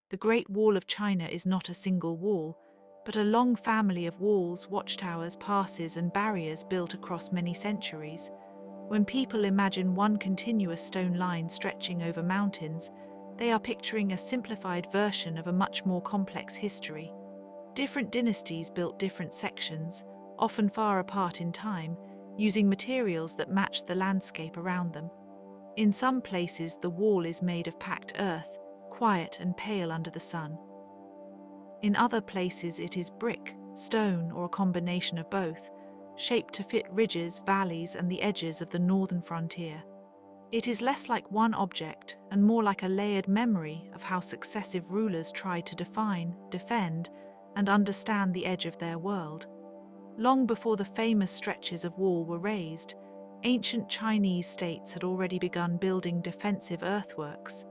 The Great Wall of China is not a single wall, but a long family of walls, watchtowers, passes, and barriers built across many centuries. When people imagine one continuous stone line stretching over mountains, they are picturing a simplified version of a much more complex history. Different dynasties built different sections, often far apart in time, using materials that matched the landscape around them. In some places, the wall is made of packed earth, quiet and pale under the sun. In other places, it is brick, stone, or a combination of both, shaped to fit ridges, valleys, and the edges of the northern frontier. It is less like one object and more like a layered memory of how successive rulers tried to define, defend, and understand the edge of their world. Long before the famous stretches of wall were raised, ancient Chinese states had already begun building defensive earthworks.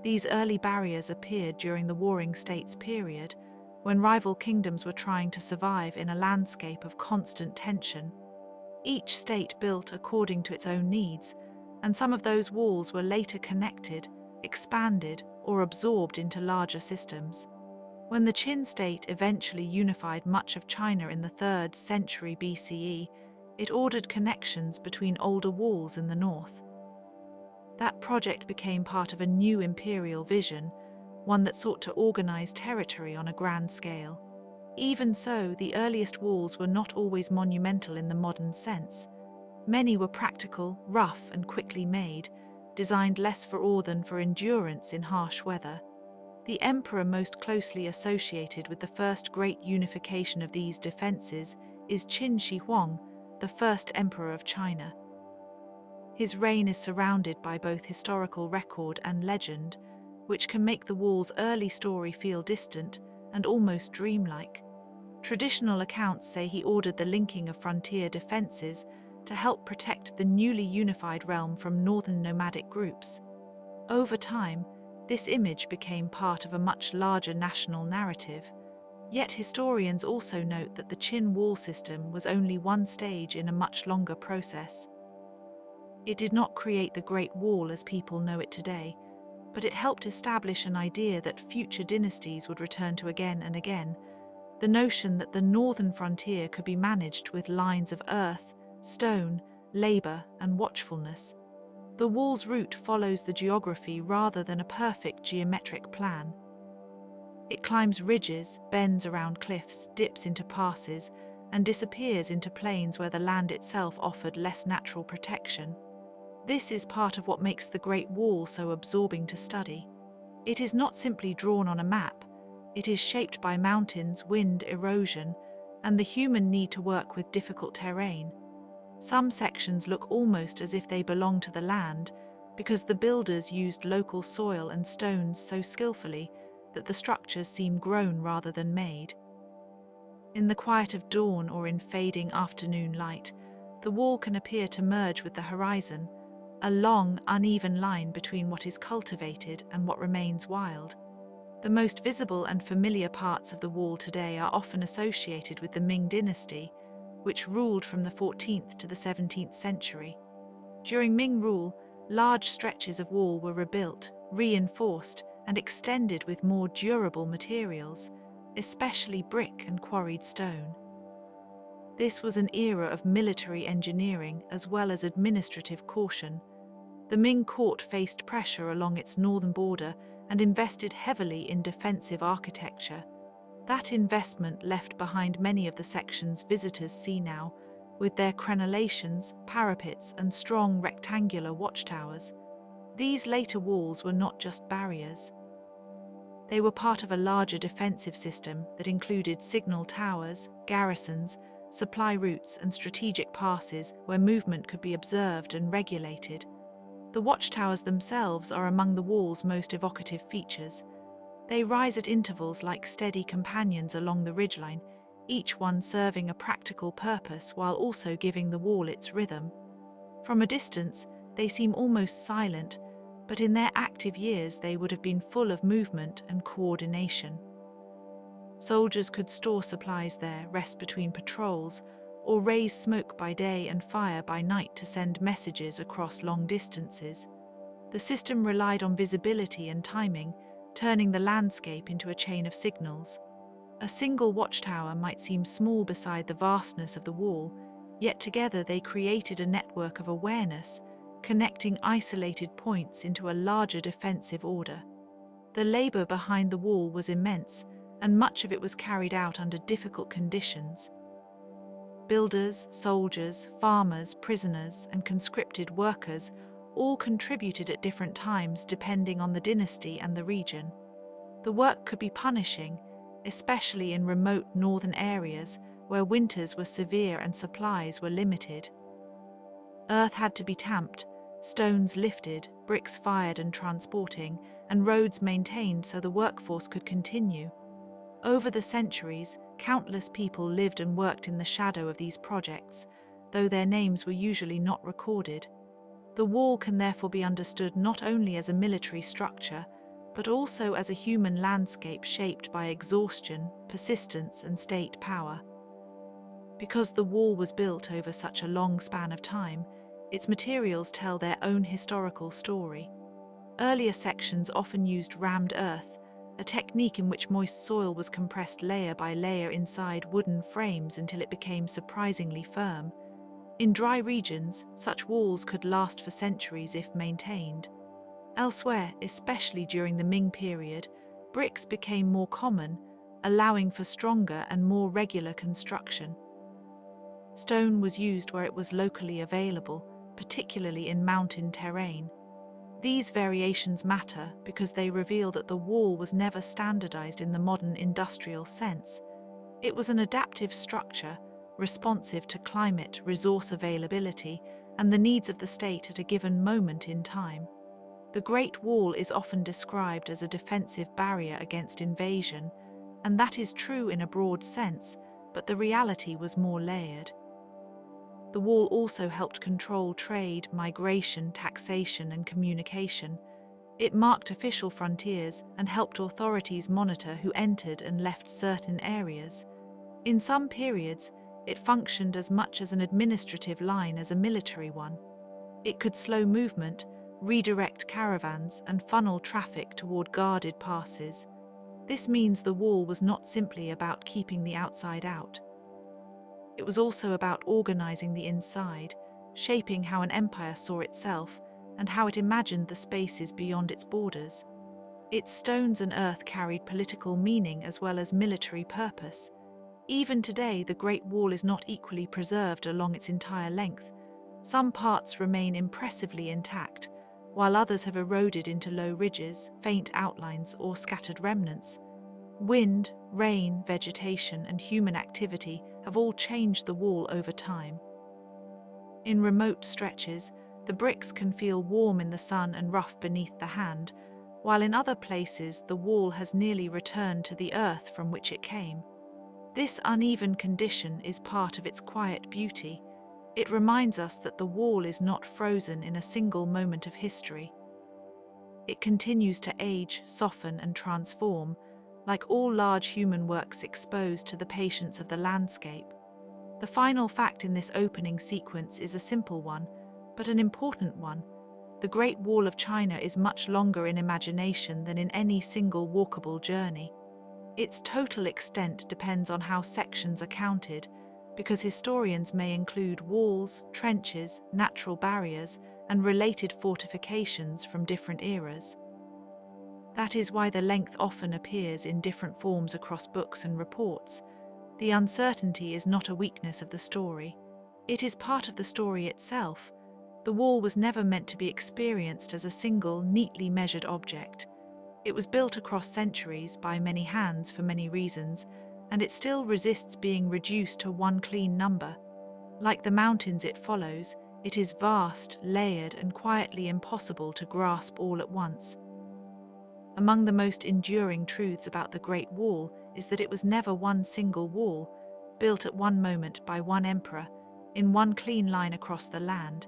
These early barriers appeared during the Warring States period, when rival kingdoms were trying to survive in a landscape of constant tension. Each state built according to its own needs, and some of those walls were later connected, expanded, or absorbed into larger systems. When the Qin state eventually unified much of China in the 3rd century BCE, it ordered connections between older walls in the north. That project became part of a new imperial vision, one that sought to organize territory on a grand scale. Even so, the earliest walls were not always monumental in the modern sense. Many were practical, rough, and quickly made, designed less for awe than for endurance in harsh weather. The emperor most closely associated with the first great unification of these defenses is Qin Shi Huang, the first emperor of China. His reign is surrounded by both historical record and legend, which can make the wall's early story feel distant and almost dreamlike. Traditional accounts say he ordered the linking of frontier defenses to help protect the newly unified realm from northern nomadic groups. Over time, this image became part of a much larger national narrative. Yet historians also note that the Qin wall system was only one stage in a much longer process. It did not create the Great Wall as people know it today, but it helped establish an idea that future dynasties would return to again and again, the notion that the northern frontier could be managed with lines of earth, stone, labor, and watchfulness. The wall's route follows the geography rather than a perfect geometric plan. It climbs ridges, bends around cliffs, dips into passes, and disappears into plains where the land itself offered less natural protection. This is part of what makes the Great Wall so absorbing to study. It is not simply drawn on a map, it is shaped by mountains, wind, erosion, and the human need to work with difficult terrain. Some sections look almost as if they belong to the land, because the builders used local soil and stones so skillfully that the structures seem grown rather than made. In the quiet of dawn or in fading afternoon light, the wall can appear to merge with the horizon, a long, uneven line between what is cultivated and what remains wild. The most visible and familiar parts of the wall today are often associated with the Ming dynasty, which ruled from the 14th to the 17th century. During Ming rule, large stretches of wall were rebuilt, reinforced, and extended with more durable materials, especially brick and quarried stone. This was an era of military engineering as well as administrative caution. The Ming court faced pressure along its northern border and invested heavily in defensive architecture. That investment left behind many of the sections visitors see now, with their crenellations, parapets, and strong rectangular watchtowers. These later walls were not just barriers. They were part of a larger defensive system that included signal towers, garrisons, supply routes, and strategic passes where movement could be observed and regulated. The watchtowers themselves are among the wall's most evocative features. They rise at intervals like steady companions along the ridgeline, each one serving a practical purpose while also giving the wall its rhythm. From a distance, they seem almost silent, but in their active years they would have been full of movement and coordination. Soldiers could store supplies there, rest between patrols, or raise smoke by day and fire by night to send messages across long distances. The system relied on visibility and timing, turning the landscape into a chain of signals. A single watchtower might seem small beside the vastness of the wall, yet together they created a network of awareness, connecting isolated points into a larger defensive order. The labor behind the wall was immense, and much of it was carried out under difficult conditions. Builders, soldiers, farmers, prisoners, and conscripted workers all contributed at different times depending on the dynasty and the region. The work could be punishing, especially in remote northern areas where winters were severe and supplies were limited. Earth had to be tamped, stones lifted, bricks fired and transporting, and roads maintained so the workforce could continue. Over the centuries, countless people lived and worked in the shadow of these projects, though their names were usually not recorded. The wall can therefore be understood not only as a military structure, but also as a human landscape shaped by exhaustion, persistence, and state power. Because the wall was built over such a long span of time, its materials tell their own historical story. Earlier sections often used rammed earth, a technique in which moist soil was compressed layer by layer inside wooden frames until it became surprisingly firm. In dry regions, such walls could last for centuries if maintained. Elsewhere, especially during the Ming period, bricks became more common, allowing for stronger and more regular construction. Stone was used where it was locally available, particularly in mountain terrain. These variations matter because they reveal that the wall was never standardized in the modern industrial sense. It was an adaptive structure, responsive to climate, resource availability, and the needs of the state at a given moment in time. The Great Wall is often described as a defensive barrier against invasion, and that is true in a broad sense, but the reality was more layered. The wall also helped control trade, migration, taxation, and communication. It marked official frontiers and helped authorities monitor who entered and left certain areas. In some periods, it functioned as much as an administrative line as a military one. It could slow movement, redirect caravans, and funnel traffic toward guarded passes. This means the wall was not simply about keeping the outside out. It was also about organizing the inside, shaping how an empire saw itself and how it imagined the spaces beyond its borders. Its stones and earth carried political meaning as well as military purpose. Even today, the Great Wall is not equally preserved along its entire length. Some parts remain impressively intact, while others have eroded into low ridges, faint outlines, or scattered remnants. Wind, rain, vegetation, and human activity have all changed the wall over time. In remote stretches, the bricks can feel warm in the sun and rough beneath the hand, while in other places the wall has nearly returned to the earth from which it came. This uneven condition is part of its quiet beauty. It reminds us that the wall is not frozen in a single moment of history. It continues to age, soften, and transform, like all large human works exposed to the patience of the landscape. The final fact in this opening sequence is a simple one, but an important one. The Great Wall of China is much longer in imagination than in any single walkable journey. Its total extent depends on how sections are counted, because historians may include walls, trenches, natural barriers, and related fortifications from different eras. That is why the length often appears in different forms across books and reports. The uncertainty is not a weakness of the story. It is part of the story itself. The wall was never meant to be experienced as a single, neatly measured object. It was built across centuries by many hands for many reasons, and it still resists being reduced to one clean number. Like the mountains it follows, it is vast, layered, and quietly impossible to grasp all at once. Among the most enduring truths about the Great Wall is that it was never one single wall, built at one moment by one emperor, in one clean line across the land.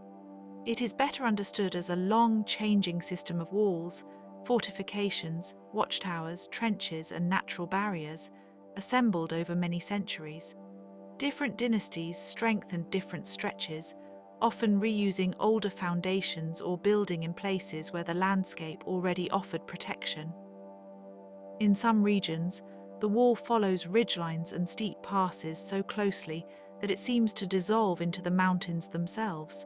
It is better understood as a long, changing system of walls, fortifications, watchtowers, trenches, and natural barriers, assembled over many centuries. Different dynasties strengthened different stretches, often reusing older foundations or building in places where the landscape already offered protection. In some regions, the wall follows ridgelines and steep passes so closely that it seems to dissolve into the mountains themselves.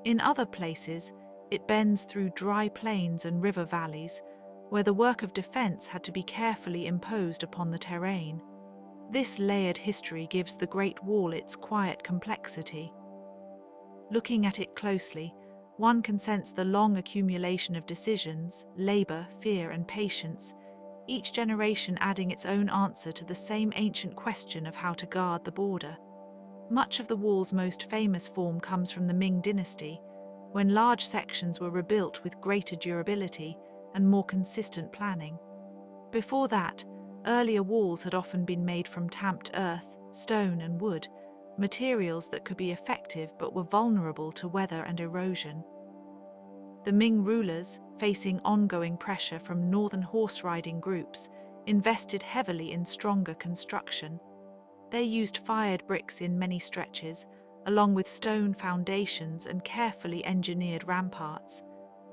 In other places, it bends through dry plains and river valleys, where the work of defense had to be carefully imposed upon the terrain. This layered history gives the Great Wall its quiet complexity. Looking at it closely, one can sense the long accumulation of decisions, labor, fear, and patience, each generation adding its own answer to the same ancient question of how to guard the border. Much of the wall's most famous form comes from the Ming dynasty, when large sections were rebuilt with greater durability and more consistent planning. Before that, earlier walls had often been made from tamped earth, stone, and wood, materials that could be effective but were vulnerable to weather and erosion. The Ming rulers, facing ongoing pressure from northern horse-riding groups, invested heavily in stronger construction. They used fired bricks in many stretches, along with stone foundations and carefully engineered ramparts.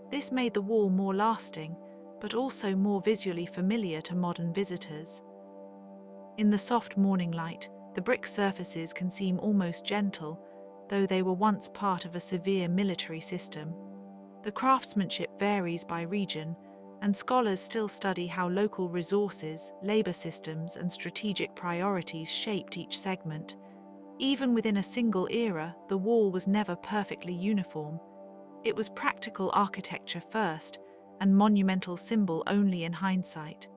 This made the wall more lasting, but also more visually familiar to modern visitors. In the soft morning light, the brick surfaces can seem almost gentle, though they were once part of a severe military system. The craftsmanship varies by region, and scholars still study how local resources, labor systems, and strategic priorities shaped each segment. Even within a single era, the wall was never perfectly uniform. It was practical architecture first, and monumental symbol only in hindsight.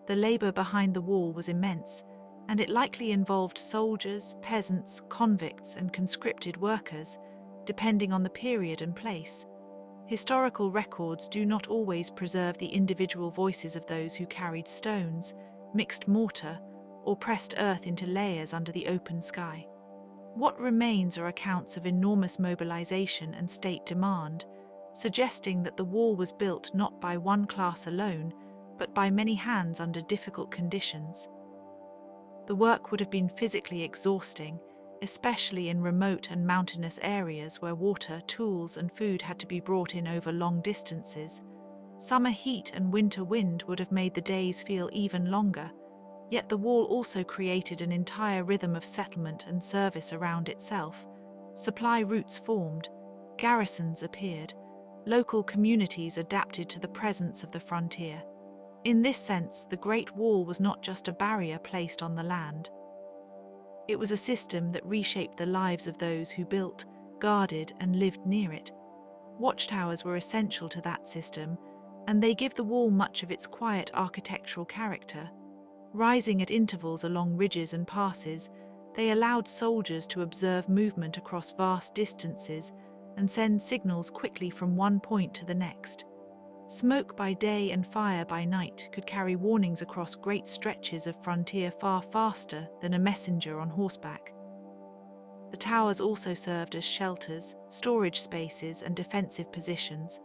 The labor behind the wall was immense, and it likely involved soldiers, peasants, convicts, and conscripted workers, depending on the period and place. Historical records do not always preserve the individual voices of those who carried stones, mixed mortar, or pressed earth into layers under the open sky. What remains are accounts of enormous mobilization and state demand, suggesting that the wall was built not by one class alone, but by many hands under difficult conditions. The work would have been physically exhausting, especially in remote and mountainous areas where water, tools, and food had to be brought in over long distances. Summer heat and winter wind would have made the days feel even longer, yet the wall also created an entire rhythm of settlement and service around itself. Supply routes formed, garrisons appeared, local communities adapted to the presence of the frontier. In this sense, the Great Wall was not just a barrier placed on the land. It was a system that reshaped the lives of those who built, guarded, and lived near it. Watchtowers were essential to that system, and they give the wall much of its quiet architectural character. Rising at intervals along ridges and passes, they allowed soldiers to observe movement across vast distances and send signals quickly from one point to the next. Smoke by day and fire by night could carry warnings across great stretches of frontier far faster than a messenger on horseback. The towers also served as shelters, storage spaces, and defensive positions.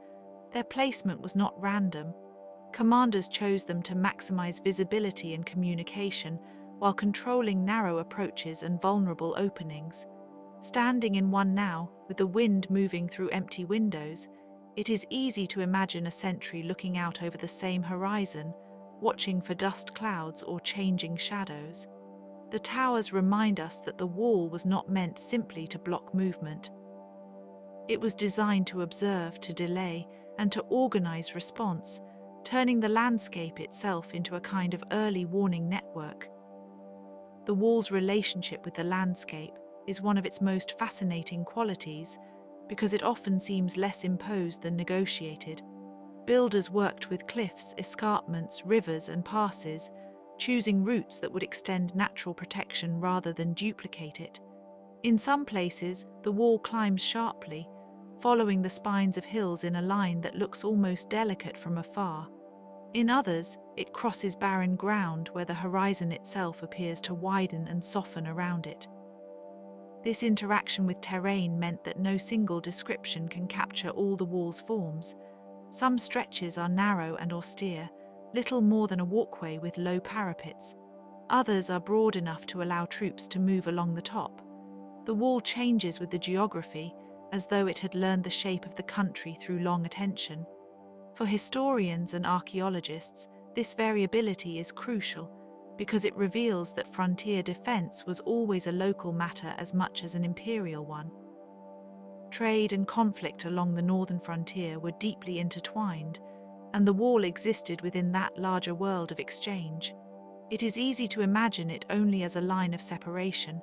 Their placement was not random. Commanders chose them to maximize visibility and communication while controlling narrow approaches and vulnerable openings. Standing in one now, with the wind moving through empty windows, it is easy to imagine a sentry looking out over the same horizon, watching for dust clouds or changing shadows. The towers remind us that the wall was not meant simply to block movement. It was designed to observe, to delay, and to organize response, turning the landscape itself into a kind of early warning network. The wall's relationship with the landscape is one of its most fascinating qualities, because it often seems less imposed than negotiated. Builders worked with cliffs, escarpments, rivers, and passes, choosing routes that would extend natural protection rather than duplicate it. In some places, the wall climbs sharply, following the spines of hills in a line that looks almost delicate from afar. In others, it crosses barren ground where the horizon itself appears to widen and soften around it. This interaction with terrain meant that no single description can capture all the wall's forms. Some stretches are narrow and austere, little more than a walkway with low parapets. Others are broad enough to allow troops to move along the top. The wall changes with the geography, as though it had learned the shape of the country through long attention. For historians and archaeologists, This variability is crucial because it reveals that frontier defense was always a local matter as much as an imperial one. Trade and conflict along the northern frontier were deeply intertwined, and the wall existed within that larger world of exchange. It is easy to imagine it only as a line of separation,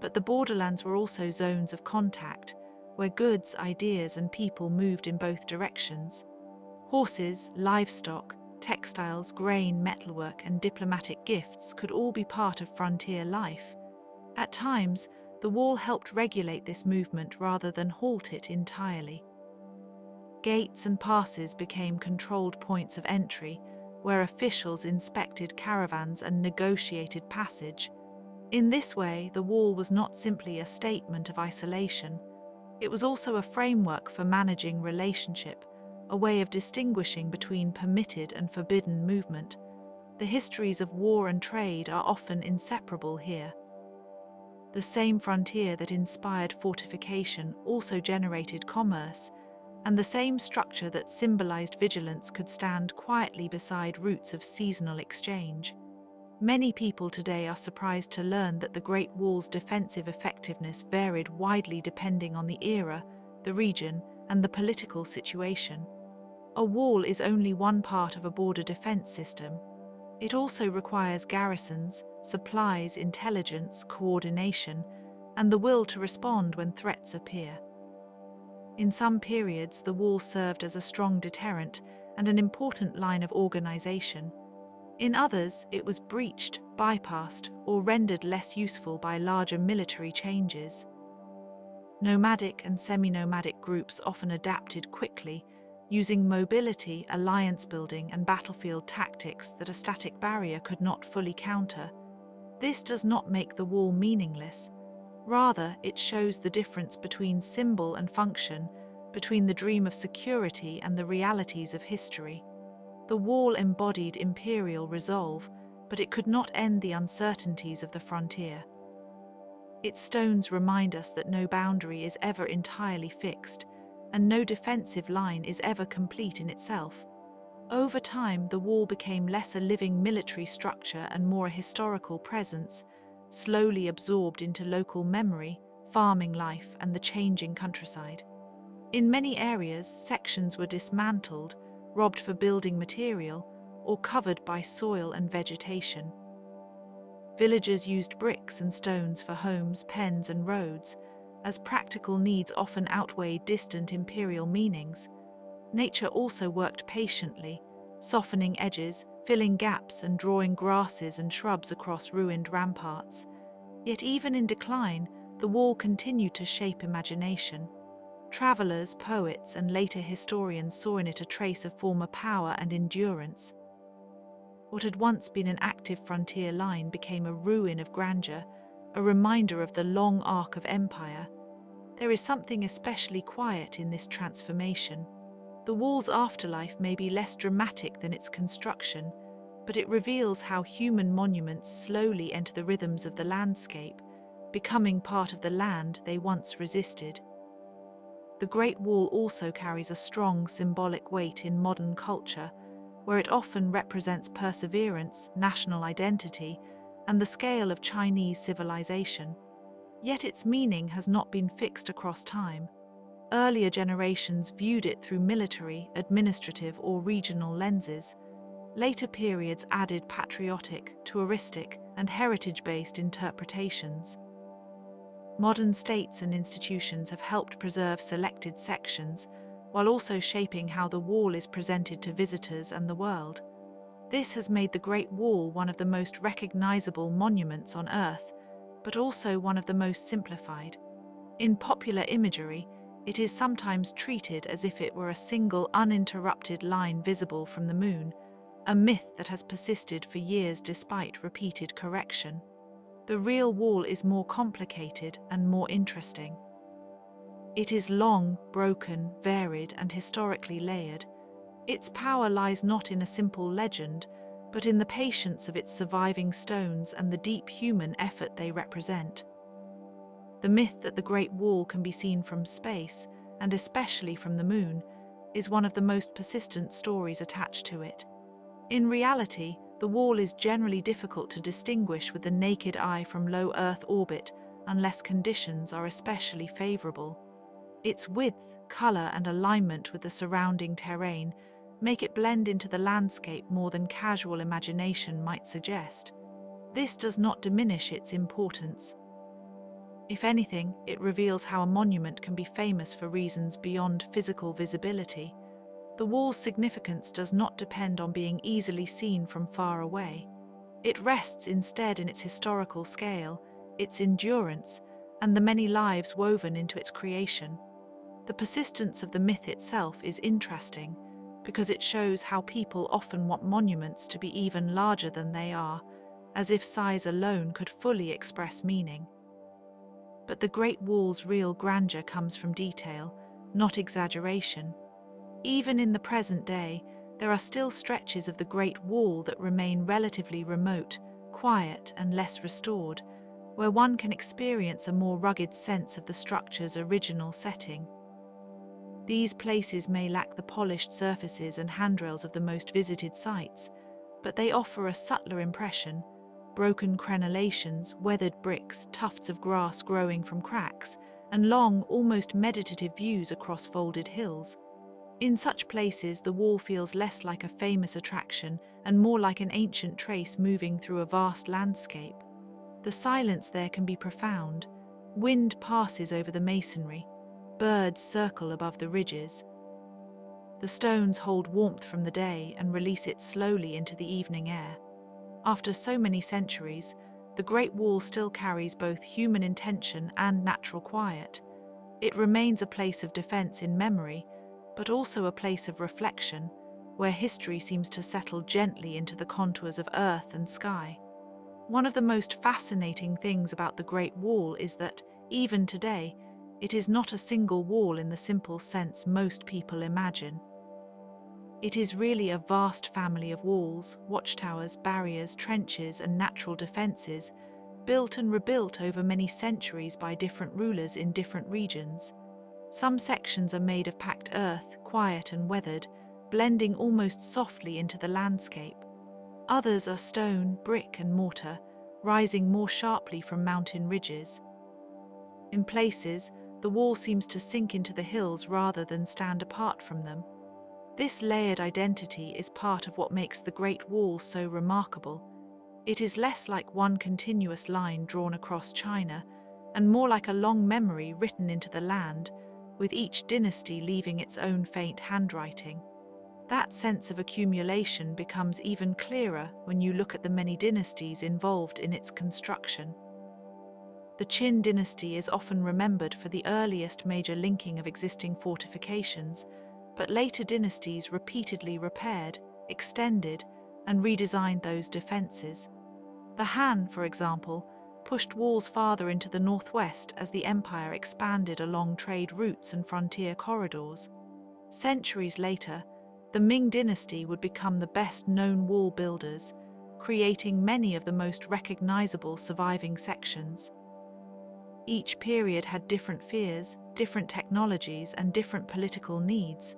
but the borderlands were also zones of contact, where goods, ideas, and people moved in both directions. Horses, livestock, textiles, grain, metalwork, and diplomatic gifts could all be part of frontier life. At times, the wall helped regulate this movement rather than halt it entirely. Gates and passes became controlled points of entry, where officials inspected caravans and negotiated passage. In this way, the wall was not simply a statement of isolation. It was also a framework for managing relationship, a way of distinguishing between permitted and forbidden movement. The histories of war and trade are often inseparable here. The same frontier that inspired fortification also generated commerce, and the same structure that symbolized vigilance could stand quietly beside routes of seasonal exchange. Many people today are surprised to learn that the Great Wall's defensive effectiveness varied widely depending on the era, the region, and the political situation. A wall is only one part of a border defense system. It also requires garrisons, supplies, intelligence, coordination, and the will to respond when threats appear. In some periods, the wall served as a strong deterrent and an important line of organization. In others, it was breached, bypassed, or rendered less useful by larger military changes. Nomadic and semi-nomadic groups often adapted quickly, using mobility, alliance building, and battlefield tactics that a static barrier could not fully counter. This does not make the wall meaningless. Rather, it shows the difference between symbol and function, between the dream of security and the realities of history. The wall embodied imperial resolve, but it could not end the uncertainties of the frontier. Its stones remind us that no boundary is ever entirely fixed, and no defensive line is ever complete in itself. Over time, the wall became less a living military structure and more a historical presence, slowly absorbed into local memory, farming life, and the changing countryside. In many areas, sections were dismantled, robbed for building material, or covered by soil and vegetation. Villagers used bricks and stones for homes, pens, and roads, as practical needs often outweighed distant imperial meanings. Nature also worked patiently, softening edges, filling gaps, and drawing grasses and shrubs across ruined ramparts. Yet even in decline, the wall continued to shape imagination. Travelers, poets, and later historians saw in it a trace of former power and endurance. What had once been an active frontier line became a ruin of grandeur, a reminder of the long arc of empire. There is something especially quiet in this transformation. The wall's afterlife may be less dramatic than its construction, but it reveals how human monuments slowly enter the rhythms of the landscape, becoming part of the land they once resisted. The Great Wall also carries a strong symbolic weight in modern culture, where it often represents perseverance, national identity, and the scale of Chinese civilization. Yet its meaning has not been fixed across time. Earlier generations viewed it through military, administrative, or regional lenses. Later periods added patriotic, touristic, and heritage-based interpretations. Modern states and institutions have helped preserve selected sections, while also shaping how the wall is presented to visitors and the world. This has made the Great Wall one of the most recognizable monuments on Earth, but also one of the most simplified. In popular imagery, it is sometimes treated as if it were a single uninterrupted line visible from the moon, a myth that has persisted for years despite repeated correction. The real wall is more complicated and more interesting. It is long, broken, varied, and historically layered. Its power lies not in a simple legend, but in the patience of its surviving stones and the deep human effort they represent. The myth that the Great Wall can be seen from space, and especially from the moon, is one of the most persistent stories attached to it. In reality, the wall is generally difficult to distinguish with the naked eye from low Earth orbit unless conditions are especially favorable. Its width, color, and alignment with the surrounding terrain make it blend into the landscape more than casual imagination might suggest. This does not diminish its importance. If anything, it reveals how a monument can be famous for reasons beyond physical visibility. The wall's significance does not depend on being easily seen from far away. It rests instead in its historical scale, its endurance, and the many lives woven into its creation. The persistence of the myth itself is interesting because it shows how people often want monuments to be even larger than they are, as if size alone could fully express meaning. But the Great Wall's real grandeur comes from detail, not exaggeration. Even in the present day, there are still stretches of the Great Wall that remain relatively remote, quiet, and less restored, where one can experience a more rugged sense of the structure's original setting. These places may lack the polished surfaces and handrails of the most visited sites, but they offer a subtler impression: broken crenellations, weathered bricks, tufts of grass growing from cracks, and long, almost meditative views across folded hills. In such places, the wall feels less like a famous attraction and more like an ancient trace moving through a vast landscape. The silence there can be profound. Wind passes over the masonry. Birds circle above the ridges. The stones hold warmth from the day and release it slowly into the evening air. After so many centuries, the Great Wall still carries both human intention and natural quiet. It remains a place of defense in memory, but also a place of reflection, where history seems to settle gently into the contours of earth and sky. One of the most fascinating things about the Great Wall is that, even today, it is not a single wall in the simple sense most people imagine. It is really a vast family of walls, watchtowers, barriers, trenches, and natural defenses, built and rebuilt over many centuries by different rulers in different regions. Some sections are made of packed earth, quiet and weathered, blending almost softly into the landscape. Others are stone, brick, and mortar, rising more sharply from mountain ridges. In places, the wall seems to sink into the hills rather than stand apart from them. This layered identity is part of what makes the Great Wall so remarkable. It is less like one continuous line drawn across China, and more like a long memory written into the land, with each dynasty leaving its own faint handwriting. That sense of accumulation becomes even clearer when you look at the many dynasties involved in its construction. The Qin dynasty is often remembered for the earliest major linking of existing fortifications, but later dynasties repeatedly repaired, extended, and redesigned those defenses. The Han, for example, pushed walls farther into the northwest as the empire expanded along trade routes and frontier corridors. Centuries later, the Ming dynasty would become the best-known wall builders, creating many of the most recognizable surviving sections. Each period had different fears, different technologies, and different political needs.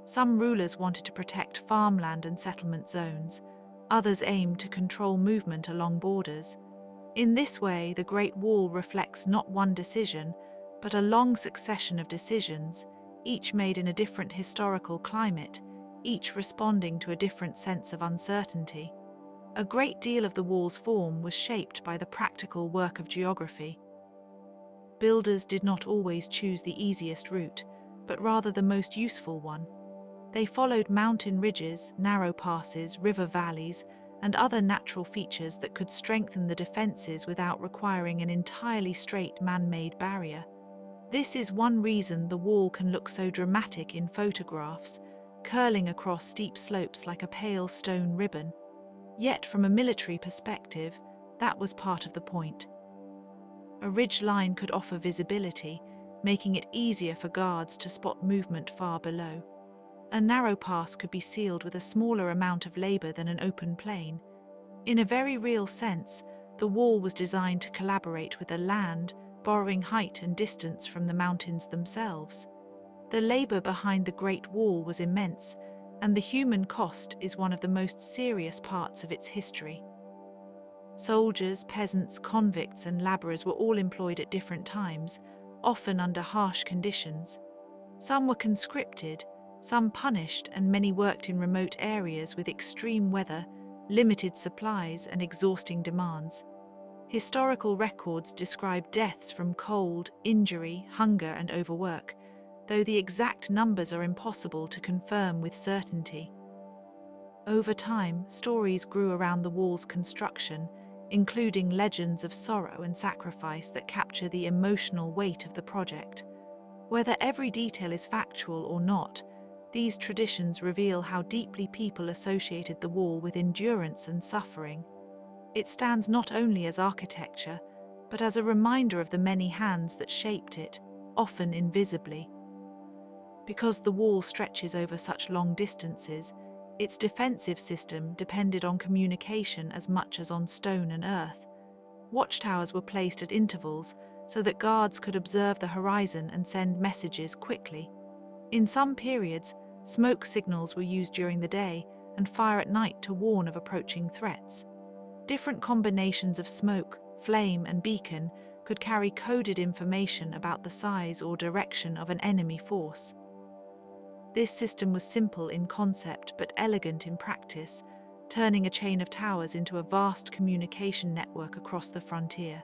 Some rulers wanted to protect farmland and settlement zones. Others aimed to control movement along borders. In this way, the Great Wall reflects not one decision, but a long succession of decisions, each made in a different historical climate, each responding to a different sense of uncertainty. A great deal of the wall's form was shaped by the practical work of geography. Builders did not always choose the easiest route, but rather the most useful one. They followed mountain ridges, narrow passes, river valleys, and other natural features that could strengthen the defenses without requiring an entirely straight man-made barrier. This is one reason the wall can look so dramatic in photographs, curling across steep slopes like a pale stone ribbon. Yet, from a military perspective, that was part of the point. A ridge line could offer visibility, making it easier for guards to spot movement far below. A narrow pass could be sealed with a smaller amount of labor than an open plain. In a very real sense, the wall was designed to collaborate with the land, borrowing height and distance from the mountains themselves. The labor behind the Great Wall was immense, and the human cost is one of the most serious parts of its history. Soldiers, peasants, convicts, and laborers were all employed at different times, often under harsh conditions. Some were conscripted, some punished, and many worked in remote areas with extreme weather, limited supplies, and exhausting demands. Historical records describe deaths from cold, injury, hunger, and overwork, though the exact numbers are impossible to confirm with certainty. Over time, stories grew around the wall's construction, including legends of sorrow and sacrifice that capture the emotional weight of the project. Whether every detail is factual or not, these traditions reveal how deeply people associated the wall with endurance and suffering. It stands not only as architecture, but as a reminder of the many hands that shaped it, often invisibly. Because the wall stretches over such long distances, its defensive system depended on communication as much as on stone and earth. Watchtowers were placed at intervals so that guards could observe the horizon and send messages quickly. In some periods, smoke signals were used during the day and fire at night to warn of approaching threats. Different combinations of smoke, flame, and beacon could carry coded information about the size or direction of an enemy force. This system was simple in concept but elegant in practice, turning a chain of towers into a vast communication network across the frontier.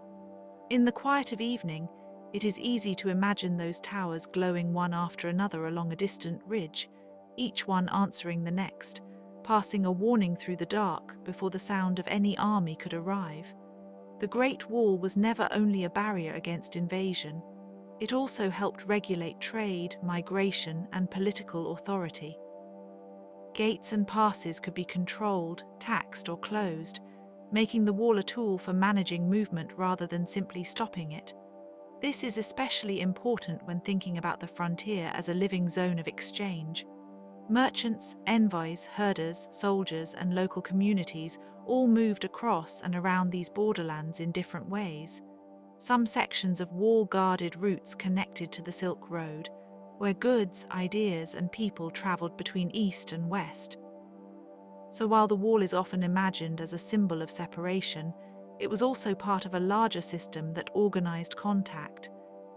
In the quiet of evening, it is easy to imagine those towers glowing one after another along a distant ridge, each one answering the next, passing a warning through the dark before the sound of any army could arrive. The Great Wall was never only a barrier against invasion. It also helped regulate trade, migration, and political authority. Gates and passes could be controlled, taxed, or closed, making the wall a tool for managing movement rather than simply stopping it. This is especially important when thinking about the frontier as a living zone of exchange. Merchants, envoys, herders, soldiers, and local communities all moved across and around these borderlands in different ways. Some sections of wall-guarded routes connected to the Silk Road, where goods, ideas, and people traveled between east and west. So while the wall is often imagined as a symbol of separation, it was also part of a larger system that organized contact.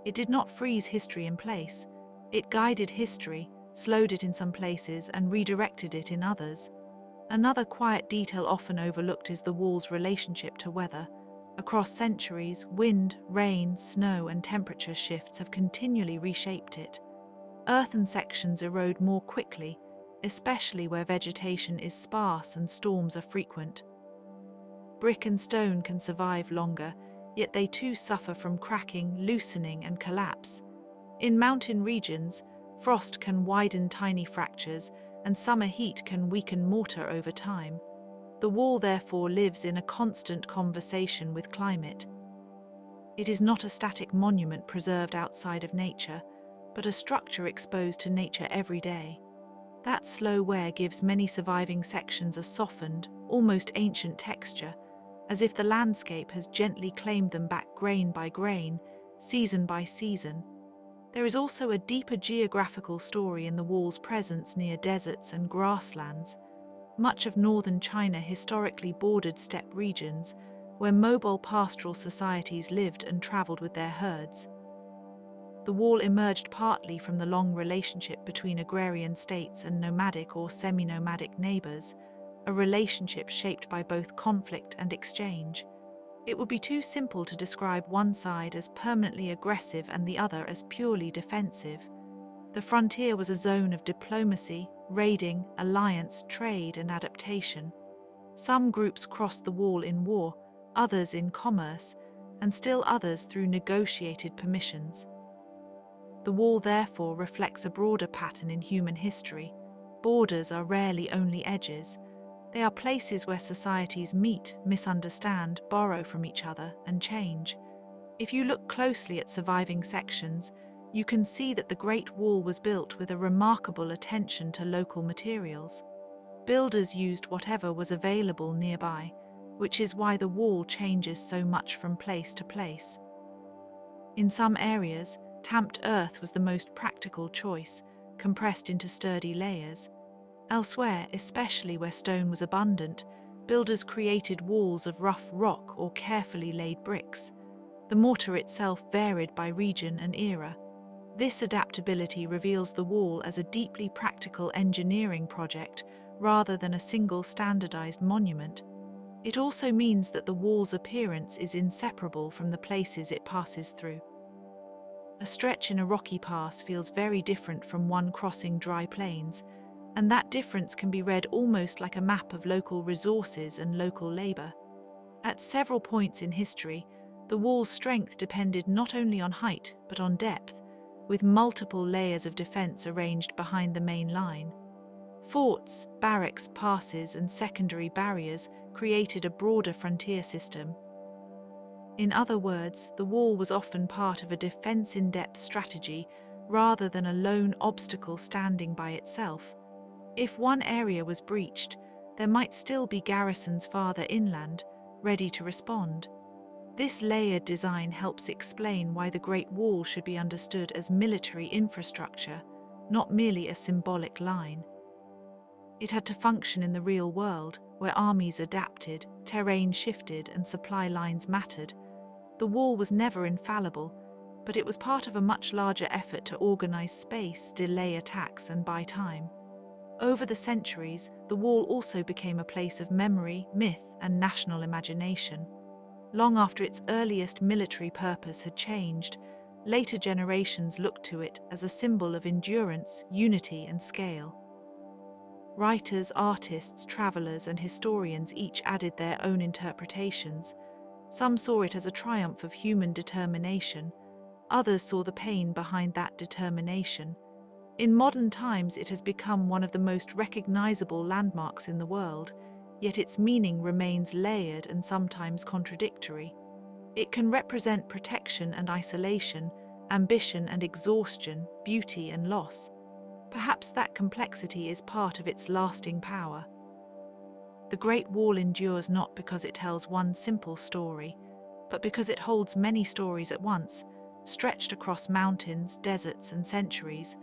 It did not freeze history in place. It guided history, slowed it in some places, and redirected it in others. Another quiet detail often overlooked is the wall's relationship to weather. Across centuries, wind, rain, snow, and temperature shifts have continually reshaped it. Earthen sections erode more quickly, especially where vegetation is sparse and storms are frequent. Brick and stone can survive longer, yet they too suffer from cracking, loosening, and collapse. In mountain regions, frost can widen tiny fractures, and summer heat can weaken mortar over time. The wall therefore lives in a constant conversation with climate. It is not a static monument preserved outside of nature, but a structure exposed to nature every day. That slow wear gives many surviving sections a softened, almost ancient texture, as if the landscape has gently claimed them back grain by grain, season by season. There is also a deeper geographical story in the wall's presence near deserts and grasslands. Much of northern China historically bordered steppe regions, where mobile pastoral societies lived and traveled with their herds. The wall emerged partly from the long relationship between agrarian states and nomadic or semi-nomadic neighbors, a relationship shaped by both conflict and exchange. It would be too simple to describe one side as permanently aggressive and the other as purely defensive. The frontier was a zone of diplomacy, raiding, alliance, trade, and adaptation. Some groups crossed the wall in war, others in commerce, and still others through negotiated permissions. The wall therefore reflects a broader pattern in human history. Borders are rarely only edges. They are places where societies meet, misunderstand, borrow from each other, and change. If you look closely at surviving sections, you can see that the Great Wall was built with a remarkable attention to local materials. Builders used whatever was available nearby, which is why the wall changes so much from place to place. In some areas, tamped earth was the most practical choice, compressed into sturdy layers. Elsewhere, especially where stone was abundant, builders created walls of rough rock or carefully laid bricks. The mortar itself varied by region and era. This adaptability reveals the wall as a deeply practical engineering project rather than a single standardized monument. It also means that the wall's appearance is inseparable from the places it passes through. A stretch in a rocky pass feels very different from one crossing dry plains, and that difference can be read almost like a map of local resources and local labor. At several points in history, the wall's strength depended not only on height but on depth, with multiple layers of defense arranged behind the main line. Forts, barracks, passes, and secondary barriers created a broader frontier system. In other words, the wall was often part of a defense-in-depth strategy rather than a lone obstacle standing by itself. If one area was breached, there might still be garrisons farther inland, ready to respond. This layered design helps explain why the Great Wall should be understood as military infrastructure, not merely a symbolic line. It had to function in the real world, where armies adapted, terrain shifted, and supply lines mattered. The wall was never infallible, but it was part of a much larger effort to organize space, delay attacks, and buy time. Over the centuries, the wall also became a place of memory, myth, and national imagination. Long after its earliest military purpose had changed, later generations looked to it as a symbol of endurance, unity, and scale. Writers, artists, travelers, and historians each added their own interpretations. Some saw it as a triumph of human determination. Others saw the pain behind that determination. In modern times, it has become one of the most recognizable landmarks in the world, yet its meaning remains layered and sometimes contradictory. It can represent protection and isolation, ambition and exhaustion, beauty and loss. Perhaps that complexity is part of its lasting power. The Great Wall endures not because it tells one simple story, but because it holds many stories at once, stretched across mountains, deserts, and centuries,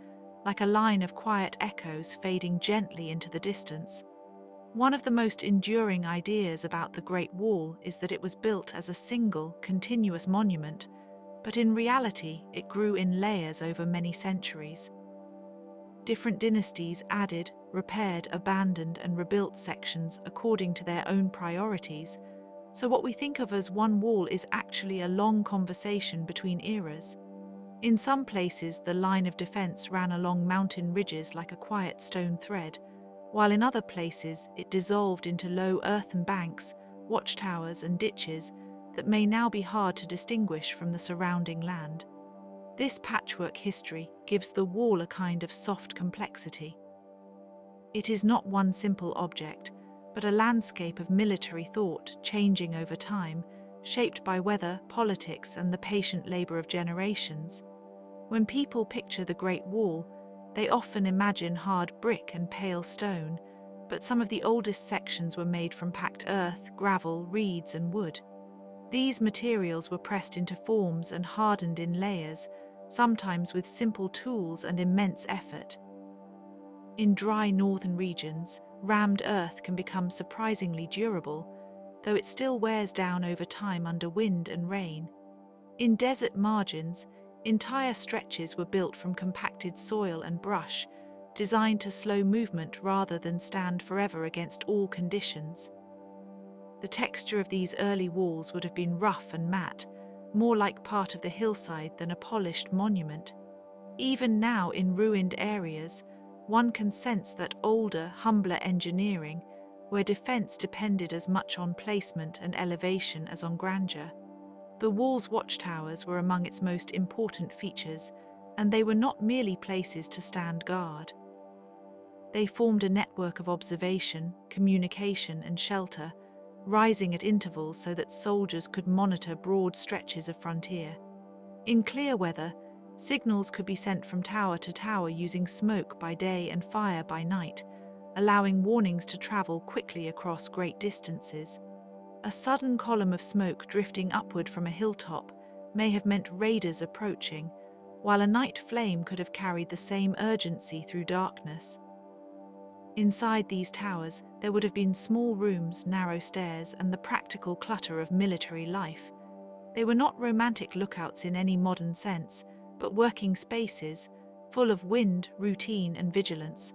like a line of quiet echoes fading gently into the distance. One of the most enduring ideas about the Great Wall is that it was built as a single, continuous monument, but in reality, it grew in layers over many centuries. Different dynasties added, repaired, abandoned, and rebuilt sections according to their own priorities, so what we think of as one wall is actually a long conversation between eras. In some places, the line of defense ran along mountain ridges like a quiet stone thread, while in other places it dissolved into low earthen banks, watchtowers, and ditches that may now be hard to distinguish from the surrounding land. This patchwork history gives the wall a kind of soft complexity. It is not one simple object, but a landscape of military thought changing over time, shaped by weather, politics, and the patient labor of generations. When people picture the Great Wall, they often imagine hard brick and pale stone, but some of the oldest sections were made from packed earth, gravel, reeds, and wood. These materials were pressed into forms and hardened in layers, sometimes with simple tools and immense effort. In dry northern regions, rammed earth can become surprisingly durable, though it still wears down over time under wind and rain. In desert margins, entire stretches were built from compacted soil and brush, designed to slow movement rather than stand forever against all conditions. The texture of these early walls would have been rough and matte, more like part of the hillside than a polished monument. Even now, in ruined areas, one can sense that older, humbler engineering, where defense depended as much on placement and elevation as on grandeur. The wall's watchtowers were among its most important features, and they were not merely places to stand guard. They formed a network of observation, communication, and shelter, rising at intervals so that soldiers could monitor broad stretches of frontier. In clear weather, signals could be sent from tower to tower using smoke by day and fire by night, allowing warnings to travel quickly across great distances. A sudden column of smoke drifting upward from a hilltop may have meant raiders approaching, while a night flame could have carried the same urgency through darkness. Inside these towers, there would have been small rooms, narrow stairs, and the practical clutter of military life. They were not romantic lookouts in any modern sense, but working spaces, full of wind, routine, and vigilance.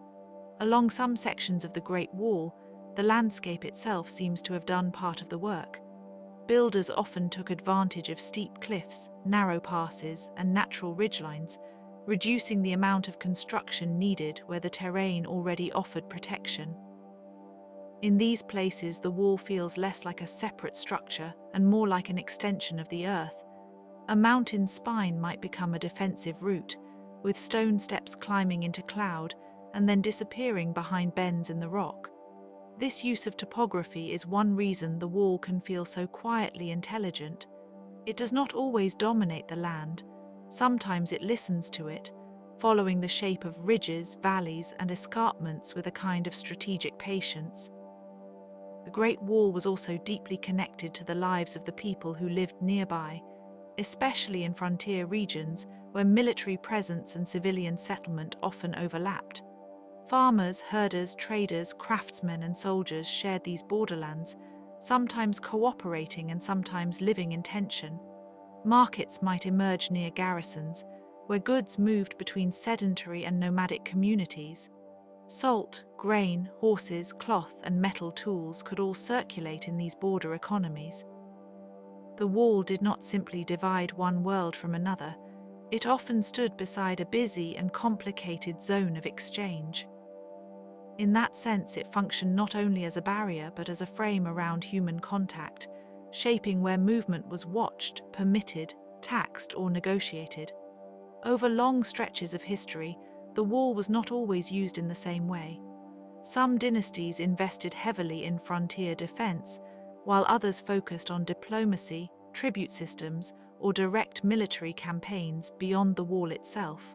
Along some sections of the Great Wall, the landscape itself seems to have done part of the work. Builders often took advantage of steep cliffs, narrow passes, and natural ridgelines, reducing the amount of construction needed where the terrain already offered protection. In these places, the wall feels less like a separate structure and more like an extension of the earth. A mountain spine might become a defensive route, with stone steps climbing into cloud and then disappearing behind bends in the rock. This use of topography is one reason the wall can feel so quietly intelligent. It does not always dominate the land. Sometimes it listens to it, following the shape of ridges, valleys, and escarpments with a kind of strategic patience. The Great Wall was also deeply connected to the lives of the people who lived nearby, especially in frontier regions where military presence and civilian settlement often overlapped. Farmers, herders, traders, craftsmen, and soldiers shared these borderlands, sometimes cooperating and sometimes living in tension. Markets might emerge near garrisons, where goods moved between sedentary and nomadic communities. Salt, grain, horses, cloth, and metal tools could all circulate in these border economies. The wall did not simply divide one world from another, it often stood beside a busy and complicated zone of exchange. In that sense, it functioned not only as a barrier but as a frame around human contact, shaping where movement was watched, permitted, taxed, or negotiated. Over long stretches of history, the wall was not always used in the same way. Some dynasties invested heavily in frontier defense, while others focused on diplomacy, tribute systems, or direct military campaigns beyond the wall itself.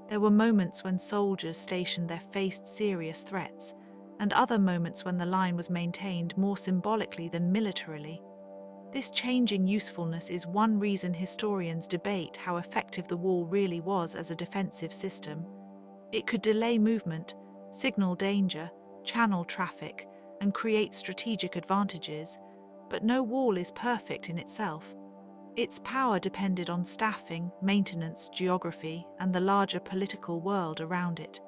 There were moments when soldiers stationed there faced serious threats, and other moments when the line was maintained more symbolically than militarily. This changing usefulness is one reason historians debate how effective the wall really was as a defensive system. It could delay movement, signal danger, channel traffic, and create strategic advantages, but no wall is perfect in itself. Its power depended on staffing, maintenance, geography, and the larger political world around it.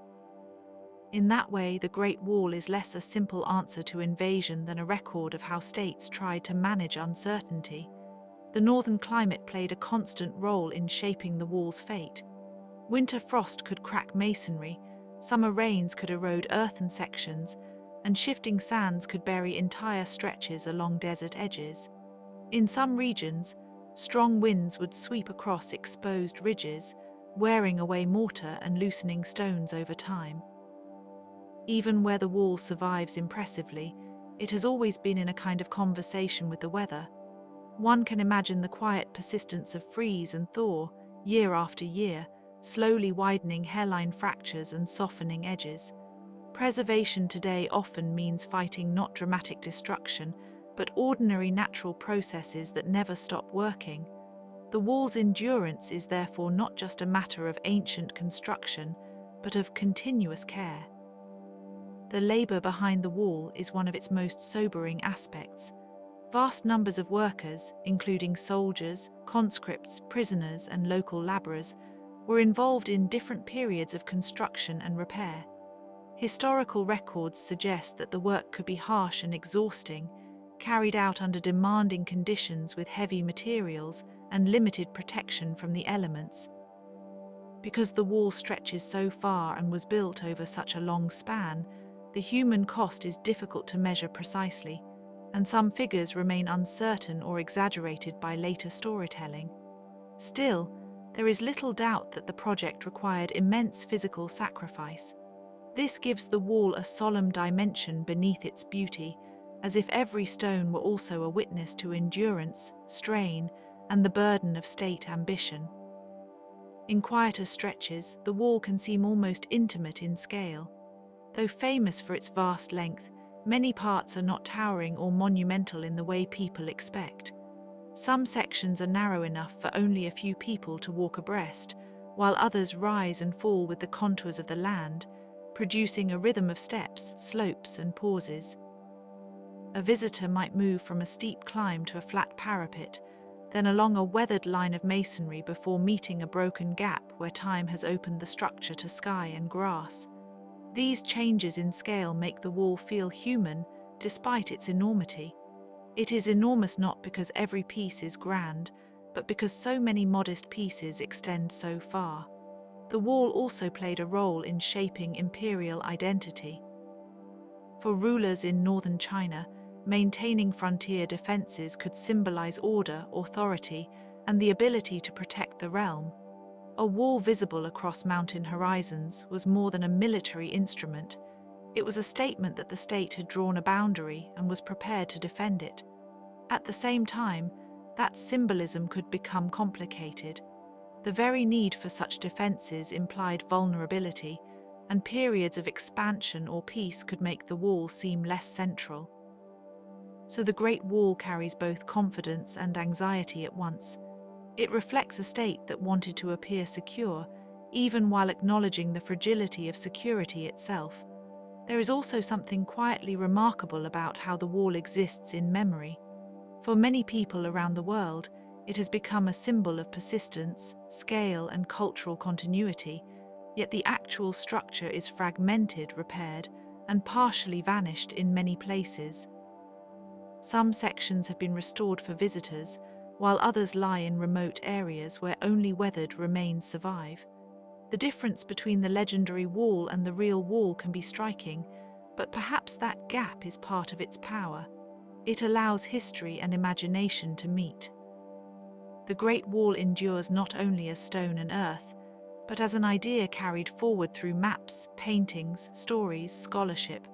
In that way, the Great Wall is less a simple answer to invasion than a record of how states tried to manage uncertainty. The northern climate played a constant role in shaping the wall's fate. Winter frost could crack masonry, summer rains could erode earthen sections, and shifting sands could bury entire stretches along desert edges. In some regions, strong winds would sweep across exposed ridges, wearing away mortar and loosening stones over time. Even where the wall survives impressively, it has always been in a kind of conversation with the weather. One can imagine the quiet persistence of freeze and thaw, year after year, slowly widening hairline fractures and softening edges. Preservation today often means fighting not dramatic destruction, but ordinary natural processes that never stop working. The wall's endurance is therefore not just a matter of ancient construction, but of continuous care. The labor behind the wall is one of its most sobering aspects. Vast numbers of workers, including soldiers, conscripts, prisoners, and local laborers, were involved in different periods of construction and repair. Historical records suggest that the work could be harsh and exhausting, carried out under demanding conditions with heavy materials and limited protection from the elements. Because the wall stretches so far and was built over such a long span, the human cost is difficult to measure precisely, and some figures remain uncertain or exaggerated by later storytelling. Still, there is little doubt that the project required immense physical sacrifice. This gives the wall a solemn dimension beneath its beauty, as if every stone were also a witness to endurance, strain, and the burden of state ambition. In quieter stretches, the wall can seem almost intimate in scale. Though famous for its vast length, many parts are not towering or monumental in the way people expect. Some sections are narrow enough for only a few people to walk abreast, while others rise and fall with the contours of the land, producing a rhythm of steps, slopes, and pauses. A visitor might move from a steep climb to a flat parapet, then along a weathered line of masonry before meeting a broken gap where time has opened the structure to sky and grass. These changes in scale make the wall feel human despite its enormity. It is enormous not because every piece is grand, but because so many modest pieces extend so far. The wall also played a role in shaping imperial identity. For rulers in northern China, maintaining frontier defenses could symbolize order, authority, and the ability to protect the realm. A wall visible across mountain horizons was more than a military instrument. It was a statement that the state had drawn a boundary and was prepared to defend it. At the same time, that symbolism could become complicated. The very need for such defenses implied vulnerability, and periods of expansion or peace could make the wall seem less central. So the Great Wall carries both confidence and anxiety at once. It reflects a state that wanted to appear secure, even while acknowledging the fragility of security itself. There is also something quietly remarkable about how the wall exists in memory. For many people around the world, it has become a symbol of persistence, scale, and cultural continuity, yet the actual structure is fragmented, repaired, and partially vanished in many places. Some sections have been restored for visitors, while others lie in remote areas where only weathered remains survive. The difference between the legendary wall and the real wall can be striking, but perhaps that gap is part of its power. It allows history and imagination to meet. The Great Wall endures not only as stone and earth, but as an idea carried forward through maps, paintings, stories, scholarship,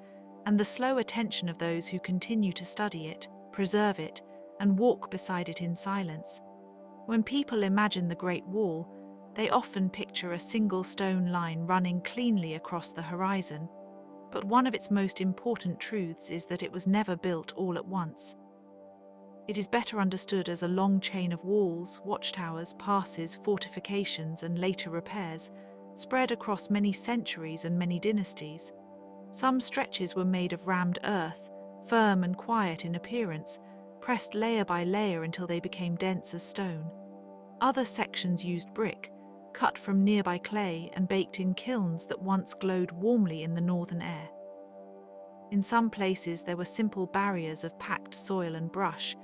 and the slow attention of those who continue to study it, preserve it, and walk beside it in silence. When people imagine the Great Wall, they often picture a single stone line running cleanly across the horizon. But one of its most important truths is that it was never built all at once. It is better understood as a long chain of walls, watchtowers, passes, fortifications, and later repairs, spread across many centuries and many dynasties. Some stretches were made of rammed earth, firm and quiet in appearance, pressed layer by layer until they became dense as stone. Other sections used brick, cut from nearby clay and baked in kilns that once glowed warmly in the northern air. In some places there were simple barriers of packed soil and brush,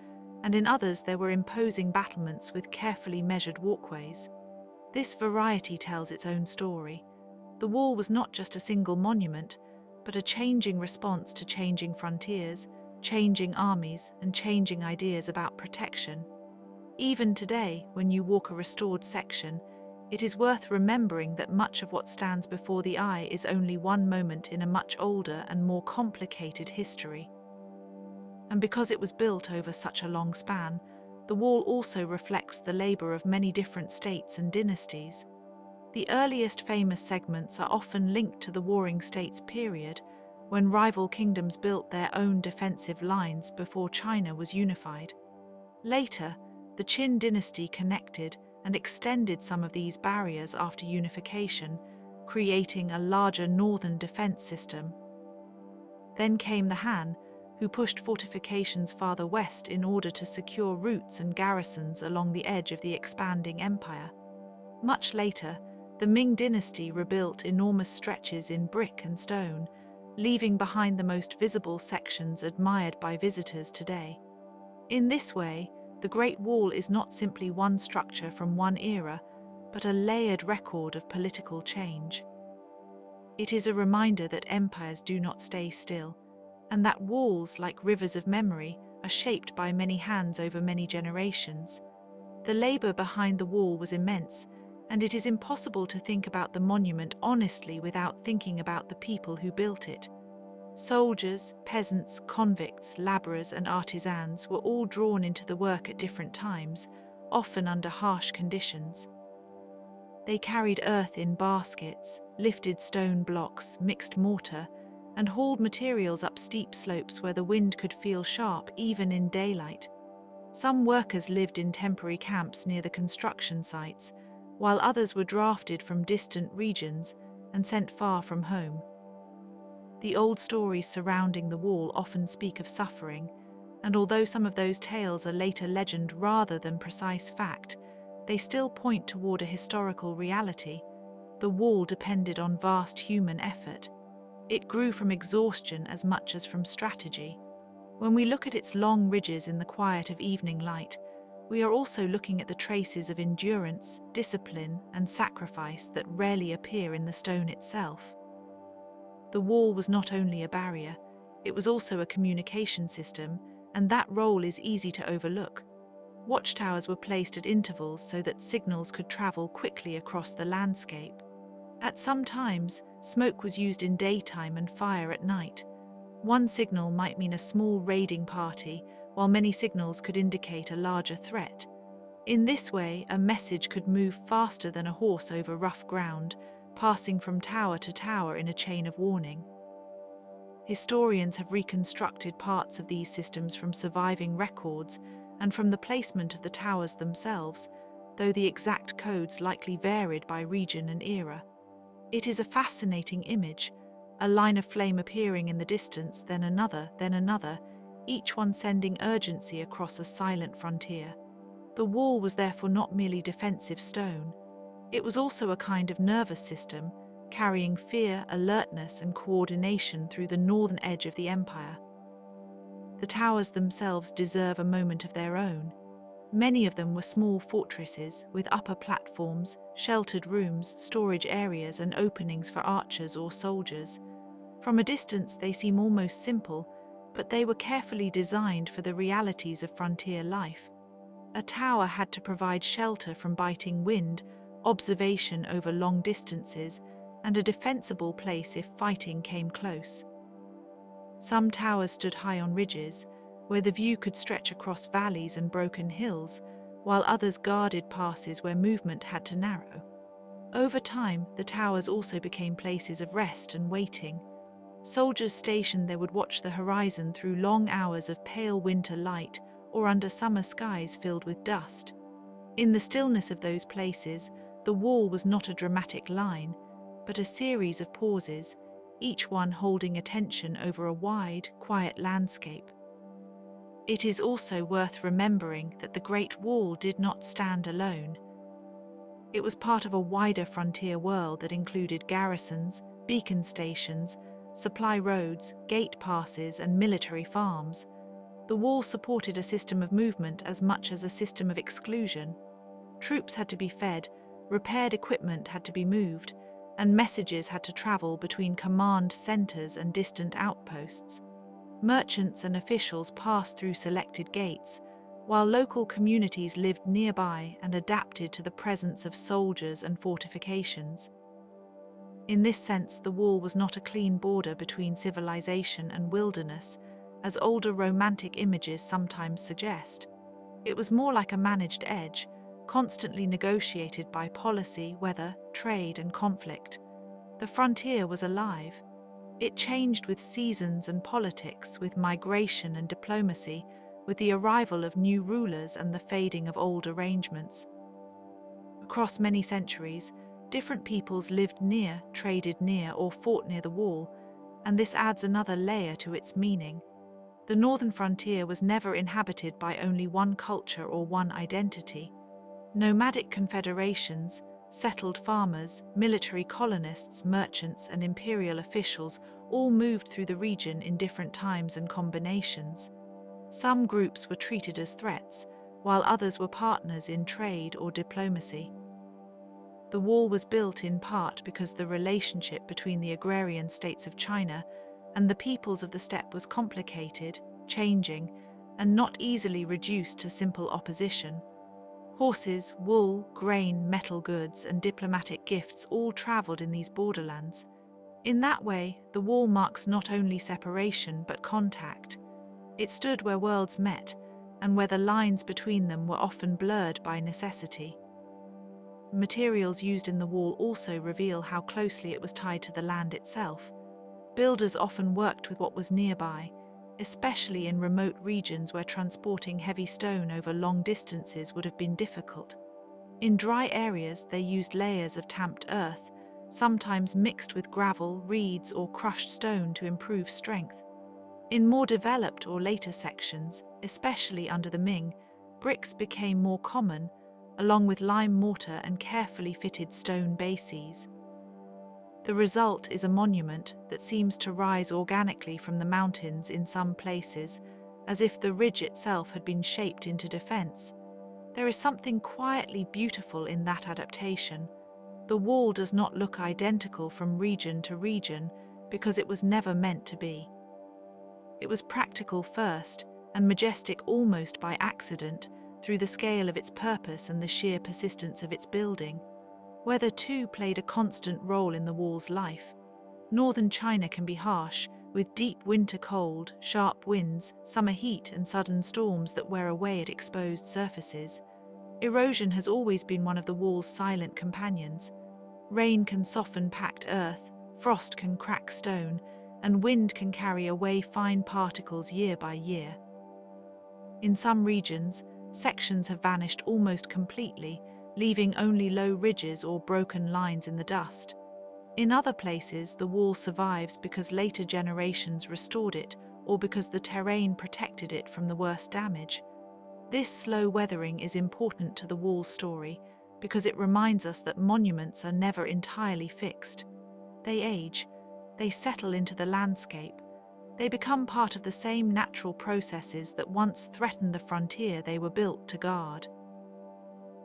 and in others there were imposing battlements with carefully measured walkways. This variety tells its own story. The wall was not just a single monument, but a changing response to changing frontiers, changing armies, and changing ideas about protection. Even today, when you walk a restored section, it is worth remembering that much of what stands before the eye is only one moment in a much older and more complicated history. And because it was built over such a long span, the wall also reflects the labor of many different states and dynasties. The earliest famous segments are often linked to the Warring States period, when rival kingdoms built their own defensive lines before China was unified. Later, the Qin dynasty connected and extended some of these barriers after unification, creating a larger northern defense system. Then came the Han, who pushed fortifications farther west in order to secure routes and garrisons along the edge of the expanding empire. Much later, the Ming dynasty rebuilt enormous stretches in brick and stone, leaving behind the most visible sections admired by visitors today. In this way, the Great Wall is not simply one structure from one era, but a layered record of political change. It is a reminder that empires do not stay still, and that walls, like rivers of memory, are shaped by many hands over many generations. The labor behind the wall was immense, and it is impossible to think about the monument honestly without thinking about the people who built it. Soldiers, peasants, convicts, laborers, and artisans were all drawn into the work at different times, often under harsh conditions. They carried earth in baskets, lifted stone blocks, mixed mortar, and hauled materials up steep slopes where the wind could feel sharp even in daylight. Some workers lived in temporary camps near the construction sites, while others were drafted from distant regions and sent far from home. The old stories surrounding the wall often speak of suffering, and although some of those tales are later legend rather than precise fact, they still point toward a historical reality. The wall depended on vast human effort. It grew from exhaustion as much as from strategy. When we look at its long ridges in the quiet of evening light, we are also looking at the traces of endurance, discipline, and sacrifice that rarely appear in the stone itself. The wall was not only a barrier, it was also a communication system, and that role is easy to overlook. Watchtowers were placed at intervals so that signals could travel quickly across the landscape. At some times, smoke was used in daytime and fire at night. One signal might mean a small raiding party, while many signals could indicate a larger threat. In this way, a message could move faster than a horse over rough ground, passing from tower to tower in a chain of warning. Historians have reconstructed parts of these systems from surviving records and from the placement of the towers themselves, though the exact codes likely varied by region and era. It is a fascinating image, a line of flame appearing in the distance, then another, each one sending urgency across a silent frontier. The wall was therefore not merely defensive stone. It was also a kind of nervous system, carrying fear, alertness, and coordination through the northern edge of the empire. The towers themselves deserve a moment of their own. Many of them were small fortresses with upper platforms, sheltered rooms, storage areas, and openings for archers or soldiers. From a distance, they seem almost simple, but they were carefully designed for the realities of frontier life. A tower had to provide shelter from biting wind, observation over long distances, and a defensible place if fighting came close. Some towers stood high on ridges, where the view could stretch across valleys and broken hills, while others guarded passes where movement had to narrow. Over time, the towers also became places of rest and waiting. Soldiers stationed there would watch the horizon through long hours of pale winter light or under summer skies filled with dust. In the stillness of those places, the wall was not a dramatic line, but a series of pauses, each one holding attention over a wide, quiet landscape. It is also worth remembering that the Great Wall did not stand alone. It was part of a wider frontier world that included garrisons, beacon stations, supply roads, gate passes, and military farms. The wall supported a system of movement as much as a system of exclusion. Troops had to be fed, repaired equipment had to be moved, and messages had to travel between command centers and distant outposts. Merchants and officials passed through selected gates, while local communities lived nearby and adapted to the presence of soldiers and fortifications. In this sense, the wall was not a clean border between civilization and wilderness, as older romantic images sometimes suggest. It was more like a managed edge, constantly negotiated by policy, weather, trade, and conflict. The frontier was alive. It changed with seasons and politics, with migration and diplomacy, with the arrival of new rulers and the fading of old arrangements. Across many centuries, different peoples lived near, traded near, or fought near the wall, and this adds another layer to its meaning. The northern frontier was never inhabited by only one culture or one identity. Nomadic confederations, settled farmers, military colonists, merchants, and imperial officials all moved through the region in different times and combinations. Some groups were treated as threats, while others were partners in trade or diplomacy. The wall was built in part because the relationship between the agrarian states of China and the peoples of the steppe was complicated, changing, and not easily reduced to simple opposition. Horses, wool, grain, metal goods, and diplomatic gifts all traveled in these borderlands. In that way, the wall marks not only separation but contact. It stood where worlds met, and where the lines between them were often blurred by necessity. Materials used in the wall also reveal how closely it was tied to the land itself. Builders often worked with what was nearby, especially in remote regions where transporting heavy stone over long distances would have been difficult. In dry areas, they used layers of tamped earth, sometimes mixed with gravel, reeds, or crushed stone to improve strength. In more developed or later sections, especially under the Ming, bricks became more common, along with lime mortar and carefully fitted stone bases. The result is a monument that seems to rise organically from the mountains in some places, as if the ridge itself had been shaped into defense. There is something quietly beautiful in that adaptation. The wall does not look identical from region to region because it was never meant to be. It was practical first and majestic almost by accident through the scale of its purpose and the sheer persistence of its building. Weather too played a constant role in the wall's life. Northern China can be harsh, with deep winter cold, sharp winds, summer heat and sudden storms that wear away at exposed surfaces. Erosion has always been one of the wall's silent companions. Rain can soften packed earth, frost can crack stone, and wind can carry away fine particles year by year. In some regions, sections have vanished almost completely, leaving only low ridges or broken lines in the dust. In other places, the wall survives because later generations restored it or because the terrain protected it from the worst damage. This slow weathering is important to the wall's story because it reminds us that monuments are never entirely fixed. They age, they settle into the landscape, they become part of the same natural processes that once threatened the frontier they were built to guard.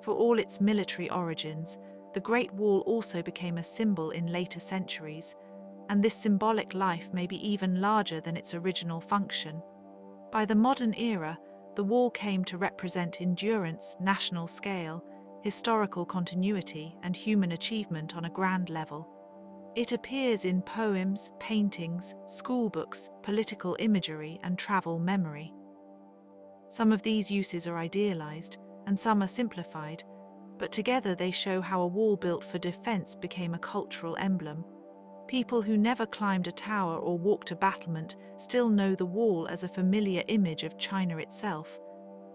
For all its military origins, the Great Wall also became a symbol in later centuries, and this symbolic life may be even larger than its original function. By the modern era, the wall came to represent endurance, national scale, historical continuity, and human achievement on a grand level. It appears in poems, paintings, schoolbooks, political imagery, and travel memory. Some of these uses are idealized, and some are simplified, but together they show how a wall built for defense became a cultural emblem. People who never climbed a tower or walked a battlement still know the wall as a familiar image of China itself.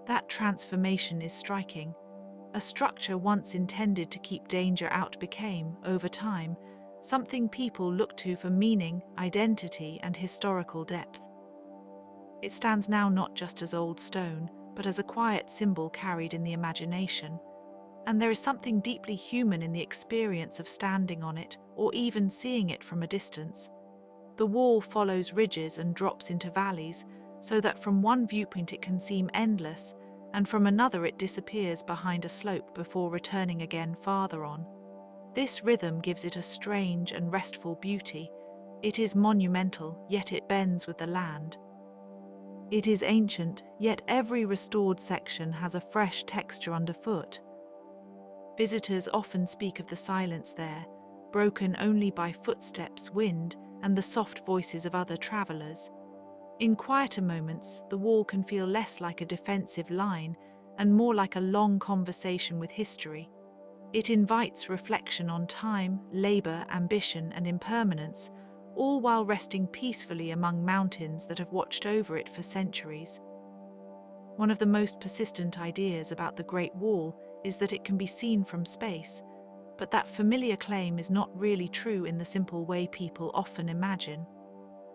That transformation is striking. A structure once intended to keep danger out became, over time, something people look to for meaning, identity, and historical depth. It stands now not just as old stone, but as a quiet symbol carried in the imagination. And there is something deeply human in the experience of standing on it or even seeing it from a distance. The wall follows ridges and drops into valleys, so that from one viewpoint it can seem endless, and from another it disappears behind a slope before returning again farther on. This rhythm gives it a strange and restful beauty. It is monumental, yet it bends with the land. It is ancient, yet every restored section has a fresh texture underfoot. Visitors often speak of the silence there, broken only by footsteps, wind, and the soft voices of other travelers. In quieter moments, the wall can feel less like a defensive line and more like a long conversation with history. It invites reflection on time, labor, ambition, and impermanence, all while resting peacefully among mountains that have watched over it for centuries. One of the most persistent ideas about the Great Wall is that it can be seen from space, but that familiar claim is not really true in the simple way people often imagine.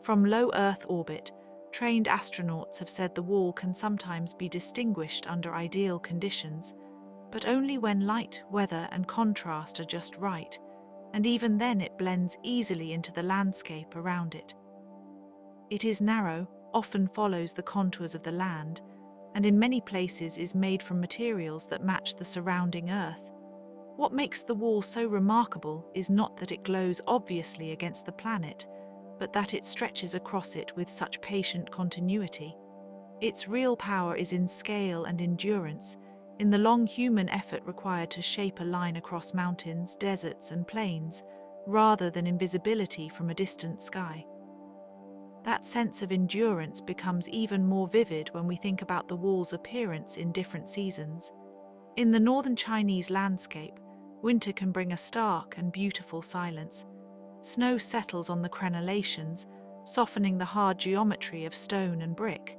From low Earth orbit, trained astronauts have said the wall can sometimes be distinguished under ideal conditions, but only when light, weather, and contrast are just right, and even then it blends easily into the landscape around it. It is narrow, often follows the contours of the land, and in many places is made from materials that match the surrounding earth. What makes the wall so remarkable is not that it glows obviously against the planet, but that it stretches across it with such patient continuity. Its real power is in scale and endurance, in the long human effort required to shape a line across mountains, deserts, and plains, rather than invisibility from a distant sky. That sense of endurance becomes even more vivid when we think about the wall's appearance in different seasons. In the northern Chinese landscape, winter can bring a stark and beautiful silence. Snow settles on the crenellations, softening the hard geometry of stone and brick.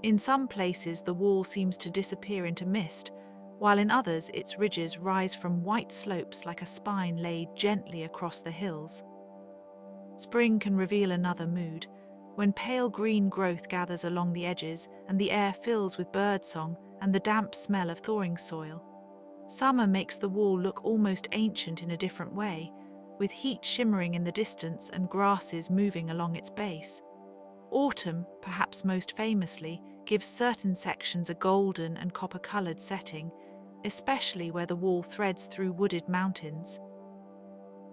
In some places, the wall seems to disappear into mist, while in others its ridges rise from white slopes like a spine laid gently across the hills. Spring can reveal another mood, when pale green growth gathers along the edges and the air fills with birdsong and the damp smell of thawing soil. Summer makes the wall look almost ancient in a different way, with heat shimmering in the distance and grasses moving along its base. Autumn, perhaps most famously, gives certain sections a golden and copper-colored setting, especially where the wall threads through wooded mountains.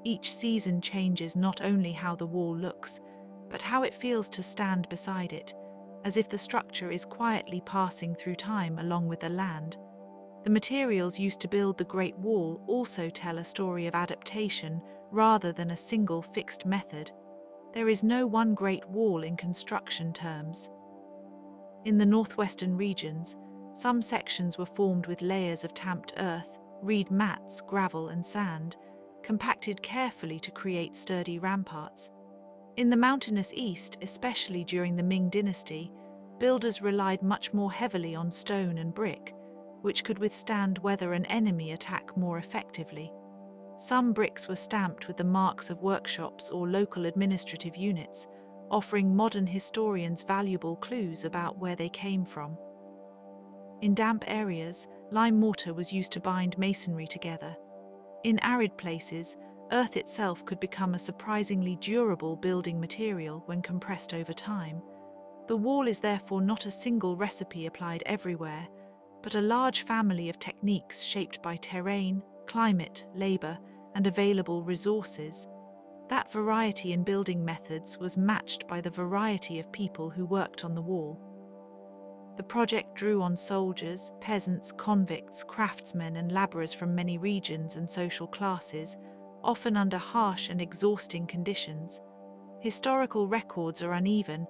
Each season changes not only how the wall looks, but how it feels to stand beside it, as if the structure is quietly passing through time along with the land. The materials used to build the Great Wall also tell a story of adaptation rather than a single fixed method. There is no one Great Wall in construction terms. In the northwestern regions, some sections were formed with layers of tamped earth, reed mats, gravel and sand, compacted carefully to create sturdy ramparts. In the mountainous east, especially during the Ming dynasty, builders relied much more heavily on stone and brick, which could withstand weather and enemy attack more effectively. Some bricks were stamped with the marks of workshops or local administrative units, offering modern historians valuable clues about where they came from. In damp areas, lime mortar was used to bind masonry together. In arid places, earth itself could become a surprisingly durable building material when compressed over time. The wall is therefore not a single recipe applied everywhere, but a large family of techniques shaped by terrain, climate, labor, and available resources. That variety in building methods was matched by the variety of people who worked on the wall. The project drew on soldiers, peasants, convicts, craftsmen, and laborers from many regions and social classes, often under harsh and exhausting conditions. Historical records are uneven,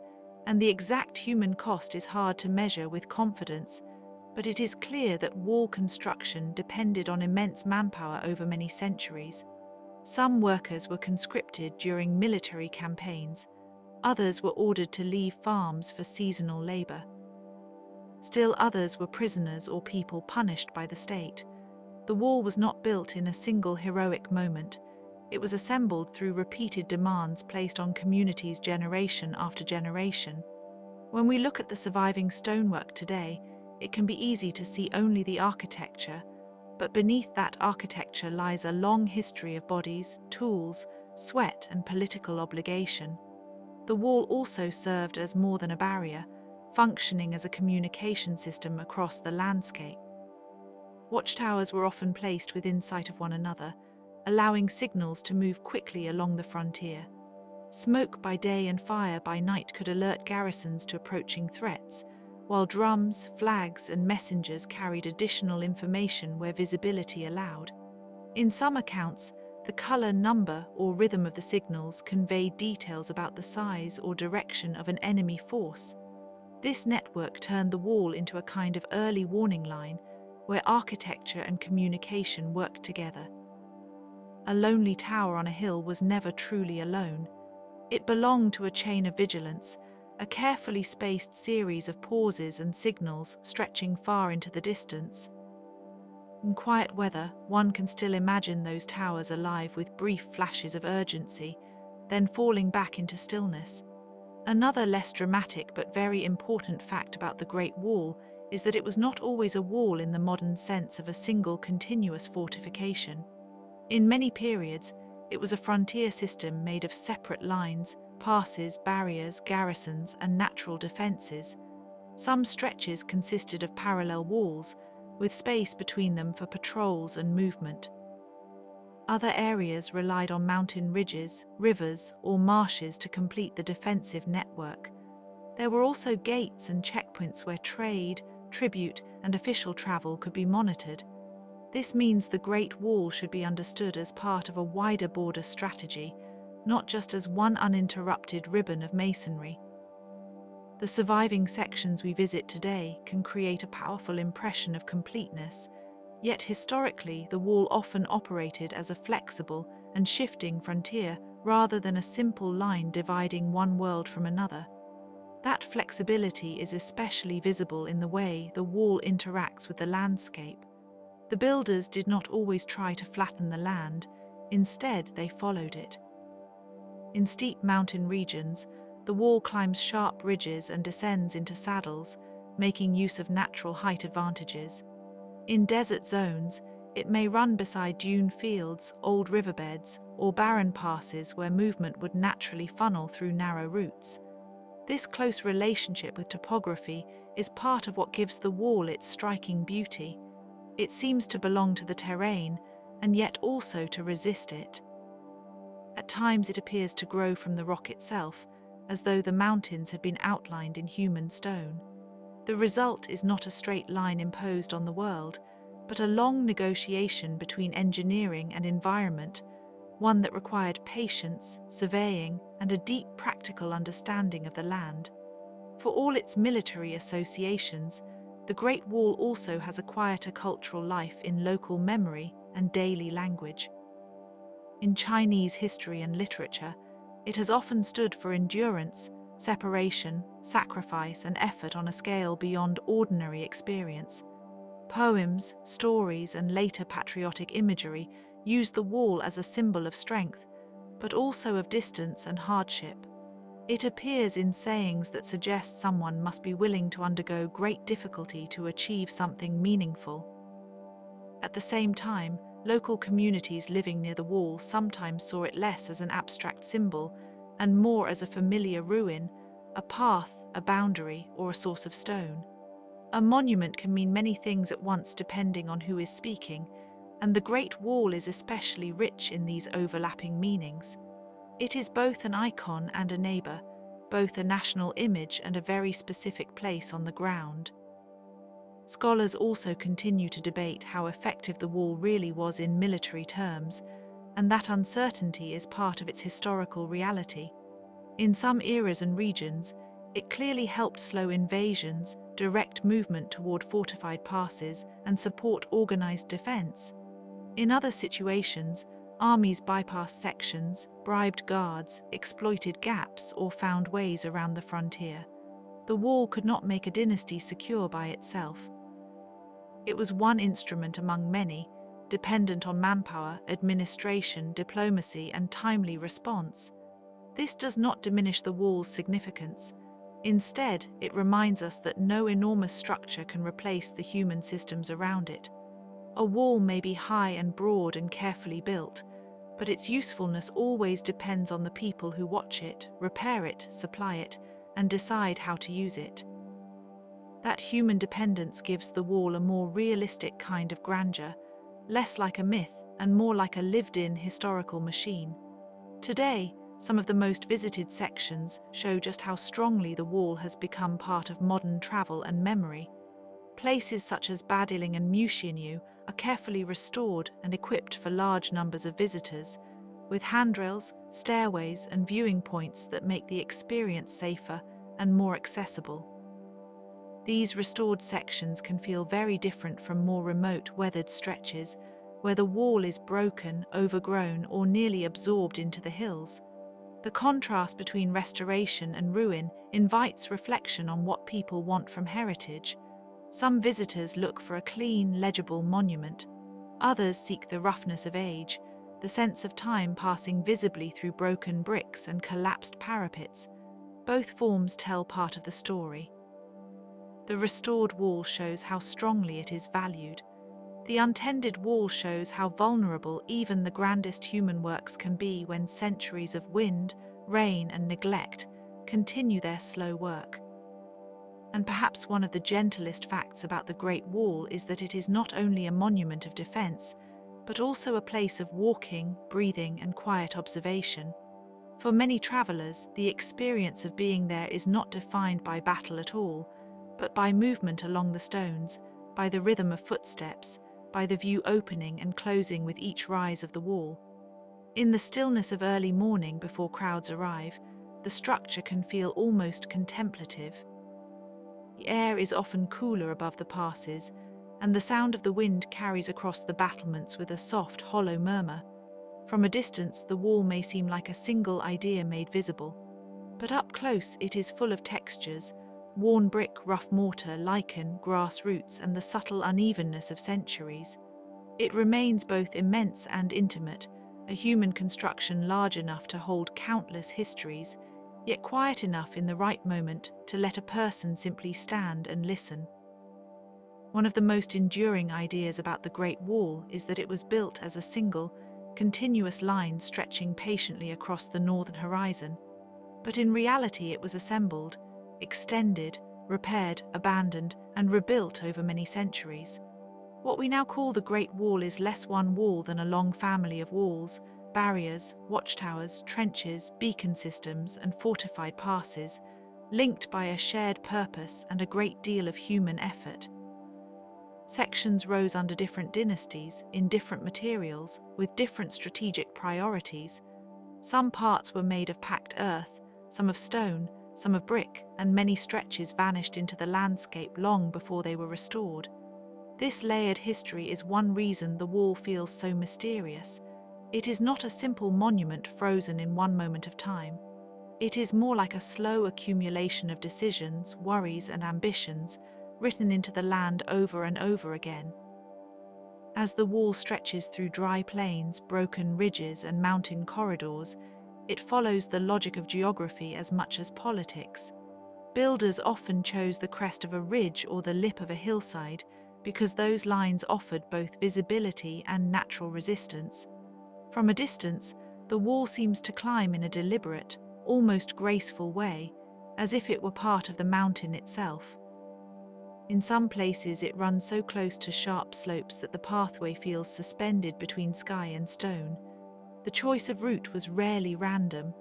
and the exact human cost is hard to measure with confidence, but it is clear that wall construction depended on immense manpower over many centuries. Some workers were conscripted during military campaigns, others were ordered to leave farms for seasonal labor. Still others were prisoners or people punished by the state. The wall was not built in a single heroic moment. It was assembled through repeated demands placed on communities generation after generation. When we look at the surviving stonework today, it can be easy to see only the architecture, but beneath that architecture lies a long history of bodies, tools, sweat, and political obligation. The wall also served as more than a barrier, functioning as a communication system across the landscape. Watchtowers were often placed within sight of one another, allowing signals to move quickly along the frontier. Smoke by day and fire by night could alert garrisons to approaching threats, while drums, flags, and messengers carried additional information where visibility allowed. In some accounts, the color, number, or rhythm of the signals conveyed details about the size or direction of an enemy force. This network turned the wall into a kind of early warning line, where architecture and communication worked together. A lonely tower on a hill was never truly alone. It belonged to a chain of vigilance, a carefully spaced series of pauses and signals stretching far into the distance. In quiet weather, one can still imagine those towers alive with brief flashes of urgency, then falling back into stillness. Another less dramatic but very important fact about the Great Wall is that it was not always a wall in the modern sense of a single continuous fortification. In many periods, it was a frontier system made of separate lines, passes, barriers, garrisons, and natural defenses. Some stretches consisted of parallel walls, with space between them for patrols and movement. Other areas relied on mountain ridges, rivers, or marshes to complete the defensive network. There were also gates and checkpoints where trade, tribute, and official travel could be monitored. This means the Great Wall should be understood as part of a wider border strategy, not just as one uninterrupted ribbon of masonry. The surviving sections we visit today can create a powerful impression of completeness, yet historically the wall often operated as a flexible and shifting frontier rather than a simple line dividing one world from another. That flexibility is especially visible in the way the wall interacts with the landscape. The builders did not always try to flatten the land, instead they followed it. In steep mountain regions, the wall climbs sharp ridges and descends into saddles, making use of natural height advantages. In desert zones, it may run beside dune fields, old riverbeds, or barren passes where movement would naturally funnel through narrow routes. This close relationship with topography is part of what gives the wall its striking beauty. It seems to belong to the terrain, and yet also to resist it. At times it appears to grow from the rock itself, as though the mountains had been outlined in human stone. The result is not a straight line imposed on the world, but a long negotiation between engineering and environment, one that required patience, surveying, and a deep practical understanding of the land. For all its military associations, the Great Wall also has a quieter cultural life in local memory and daily language. In Chinese history and literature, it has often stood for endurance, separation, sacrifice, and effort on a scale beyond ordinary experience. Poems, stories, and later patriotic imagery use the wall as a symbol of strength, but also of distance and hardship. It appears in sayings that suggest someone must be willing to undergo great difficulty to achieve something meaningful. At the same time, local communities living near the wall sometimes saw it less as an abstract symbol and more as a familiar ruin, a path, a boundary, or a source of stone. A monument can mean many things at once depending on who is speaking, and the Great Wall is especially rich in these overlapping meanings. It is both an icon and a neighbor, both a national image and a very specific place on the ground. Scholars also continue to debate how effective the wall really was in military terms, and that uncertainty is part of its historical reality. In some eras and regions, it clearly helped slow invasions, direct movement toward fortified passes, and support organized defense. In other situations, armies bypassed sections, bribed guards, exploited gaps, or found ways around the frontier. The wall could not make a dynasty secure by itself. It was one instrument among many, dependent on manpower, administration, diplomacy, and timely response. This does not diminish the wall's significance. Instead, it reminds us that no enormous structure can replace the human systems around it. A wall may be high and broad and carefully built, but its usefulness always depends on the people who watch it, repair it, supply it, and decide how to use it. That human dependence gives the wall a more realistic kind of grandeur, less like a myth and more like a lived-in historical machine. Today, some of the most visited sections show just how strongly the wall has become part of modern travel and memory. Places such as Badiling and Mucianu are carefully restored and equipped for large numbers of visitors, with handrails, stairways, and viewing points that make the experience safer and more accessible. These restored sections can feel very different from more remote, weathered stretches, where the wall is broken, overgrown, or nearly absorbed into the hills. The contrast between restoration and ruin invites reflection on what people want from heritage. Some visitors look for a clean, legible monument. Others seek the roughness of age, the sense of time passing visibly through broken bricks and collapsed parapets. Both forms tell part of the story. The restored wall shows how strongly it is valued. The untended wall shows how vulnerable even the grandest human works can be when centuries of wind, rain, and neglect continue their slow work. And perhaps one of the gentlest facts about the Great Wall is that it is not only a monument of defense, but also a place of walking, breathing, and quiet observation. For many travelers, the experience of being there is not defined by battle at all, but by movement along the stones, by the rhythm of footsteps, by the view opening and closing with each rise of the wall. In the stillness of early morning before crowds arrive, the structure can feel almost contemplative. The air is often cooler above the passes, and the sound of the wind carries across the battlements with a soft, hollow murmur. From a distance, the wall may seem like a single idea made visible, but up close it is full of textures: worn brick, rough mortar, lichen, grass roots, and the subtle unevenness of centuries. It remains both immense and intimate, a human construction large enough to hold countless histories, yet quiet enough in the right moment to let a person simply stand and listen. One of the most enduring ideas about the Great Wall is that it was built as a single, continuous line stretching patiently across the northern horizon. But in reality it was assembled, extended, repaired, abandoned, and rebuilt over many centuries. What we now call the Great Wall is less one wall than a long family of walls, barriers, watchtowers, trenches, beacon systems, and fortified passes, linked by a shared purpose and a great deal of human effort. Sections rose under different dynasties, in different materials, with different strategic priorities. Some parts were made of packed earth, some of stone, some of brick, and many stretches vanished into the landscape long before they were restored. This layered history is one reason the wall feels so mysterious. It is not a simple monument frozen in one moment of time. It is more like a slow accumulation of decisions, worries, and ambitions, written into the land over and over again. As the wall stretches through dry plains, broken ridges, and mountain corridors, it follows the logic of geography as much as politics. Builders often chose the crest of a ridge or the lip of a hillside because those lines offered both visibility and natural resistance. From a distance, the wall seems to climb in a deliberate, almost graceful way, as if it were part of the mountain itself. In some places it runs so close to sharp slopes that the pathway feels suspended between sky and stone. The choice of route was rarely random.